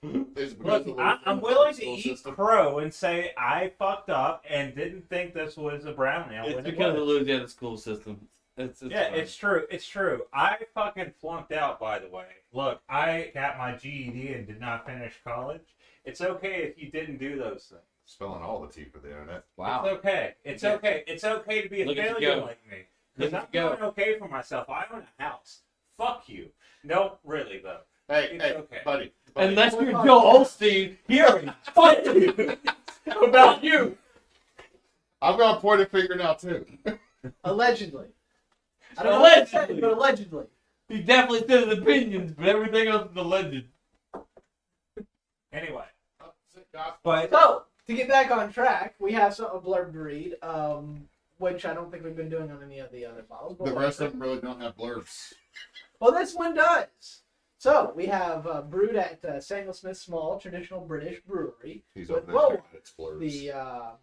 Look, I'm willing to eat crow and say I fucked up and didn't think this was a brown ale. It's when it because of the was. Louisiana school system. It's Yeah, fine. it's true. It's true. I fucking flunked out, by the way. Look, I got my GED and did not finish college. It's okay if you didn't do those things. Spelling all the tea for the internet. Wow. It's okay. It's Yeah. okay. It's okay to be a Look at you failure go. like me. Because Look I'm at you doing okay for myself. I own a house. Fuck you. No, really, though. Hey, It's hey, okay. buddy. Unless you're Joe Holstein, he already fucked you. About you. I'm gonna point a finger now too. Allegedly. I don't know what to say, Allegedly. but allegedly. He definitely said his opinions, but everything else is a legend. Anyway. But so to get back on track, we have a blurb to read, which I don't think we've been doing on any of the other bottles. But The rest of them really don't have blurbs. well, this one does. So we have brewed at Samuel Smith Small, traditional British brewery. He's But, over there whoa, checking its blurbs.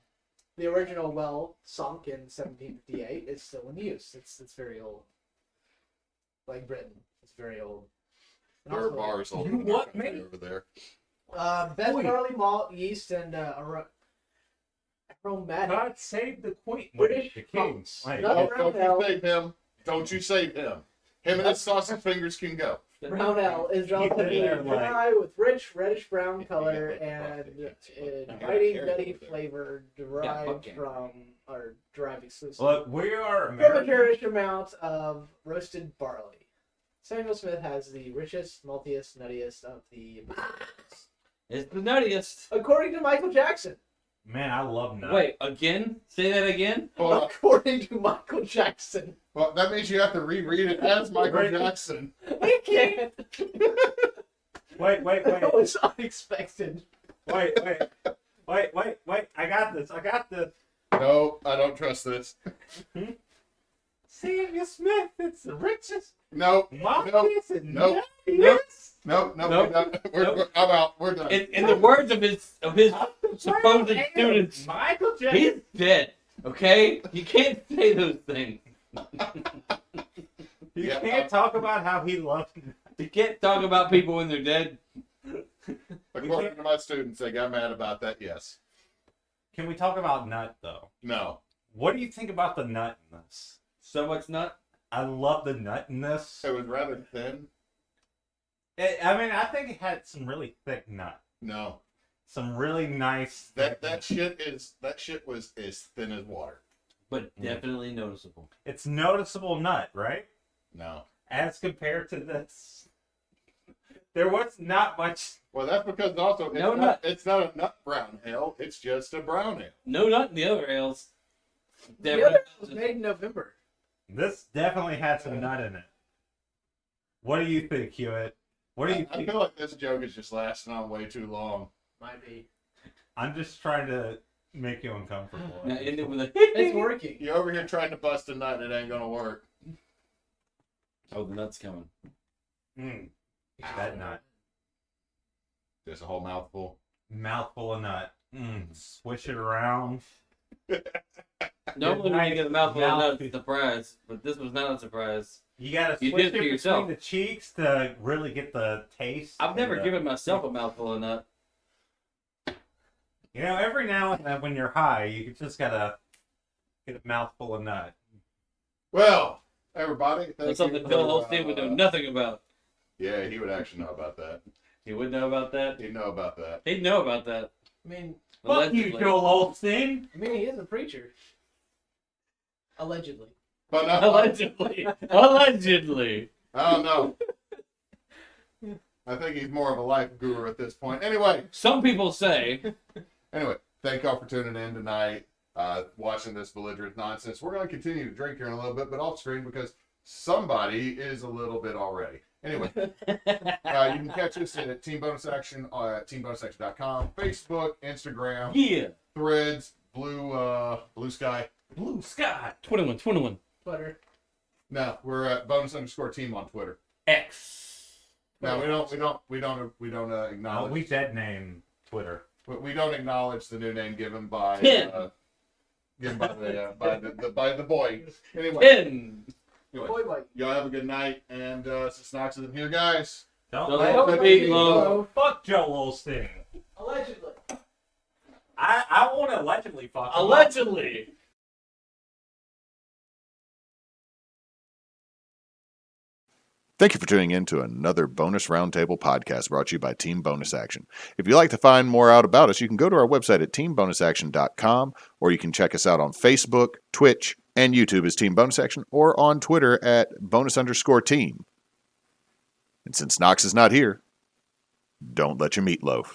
The original well sunk in 1758 is still in use. It's very old. Like Britain, it's very old. And There are also, bars all You over what, the country mate? over there. best Oi. barley malt, yeast, and aromatic. God save the queen. British the king. monks. Like, No. Don't you save him. Don't you save him. Him and his sausage fingers can go. Brown ale is relatively Yeah, like- dry with rich reddish brown color Yeah, and yeah. inviting Yeah, nutty over there. flavor Yeah, derived fuck from or derived exclusively Look, we are from a American. cherished amount of roasted barley. Samuel Smith has the richest, maltiest, nuttiest of the. It's the nuttiest. According to Michael Jackson. Man, I love nuts. Wait, again? Say that again? Hold on. According to Michael Jackson. Well, that means you have to reread it as Michael Jackson. I can't. Wait. That was unexpected. Wait. I got this. No, I don't trust this. Samuel Smith, it's the richest. No, Marcus and nope, Nuttiest. no. Nope. I'm out. We're done. In the words of his supposed students, Michael Jackson. he's dead. Okay? You can't say those things. You Yeah. can't talk about how he loved. You can't talk about people when they're dead. According to my students, they got mad about that. Yes. Can we talk about nut though? No. What do you think about the nut in this? So much nut. I love the nut in this. It was rather thin. I think it had some really thick nut. No. Some really nice. That shit was as thin as water. But definitely noticeable. It's noticeable nut, right? No. As compared to this, there was not much. Well, that's because also it's not a nut brown ale. It's just a brown ale. No nut in the other ales. The other was made in November. This definitely had some nut in it. What do you think, Hewitt? What do you I think? feel like this joke is just lasting on way too long. Might be. I'm just trying to make you uncomfortable. Now end it with a It's working. You're over here trying to bust a nut and it ain't gonna work. Oh, the nut's coming. That nut. Just a whole mouthful. Mouthful of nut. Swish it around. Normally when you get a mouthful Mouth- of nut, it's a surprise. But this was not a surprise. You gotta You swish did it it to yourself. between the cheeks to really get the taste. I've never and, given myself a mouthful of nut. You know, every now and then when you're high, you just gotta get a mouthful of nut. Well, everybody, thank That's something you Bill for, Holstein would know nothing about. Yeah, he would actually know about that. He would know about that. He'd know about that. He'd know about that. I mean, Fuck you, Joel Osteen. he is a preacher. Allegedly. But no, Allegedly. Allegedly. I don't know. I think he's more of a life guru at this point. Anyway, Some people say. thank y'all for tuning in tonight, watching this belligerent nonsense. We're going to continue to drink here in a little bit, but off screen because somebody is a little bit already. Anyway, you can catch us at Team Bonus Action at teambonusaction.com, Facebook, Instagram, Yeah. Threads, Blue Sky. Blue sky. 21. Twitter. No, we're at bonus_team on Twitter. X. No, we don't Oh, acknowledge. we dead name Twitter. We don't acknowledge the new name given by Pin. by the boy. Anyway, Pin. Boy. y'all have a good night, and since Knox isn't here, guys. Don't Don't let let the me meatloaf. Fuck Joel Osteen. Allegedly. I won't allegedly fuck him. Allegedly. Thank you for tuning in to another Bonus Roundtable podcast brought to you by Team Bonus Action. If you'd like to find more out about us, you can go to our website at teambonusaction.com, or you can check us out on Facebook, Twitch, and YouTube as Team Bonus Action, or on Twitter at bonus_team. And since Knox is not here, don't let your meatloaf.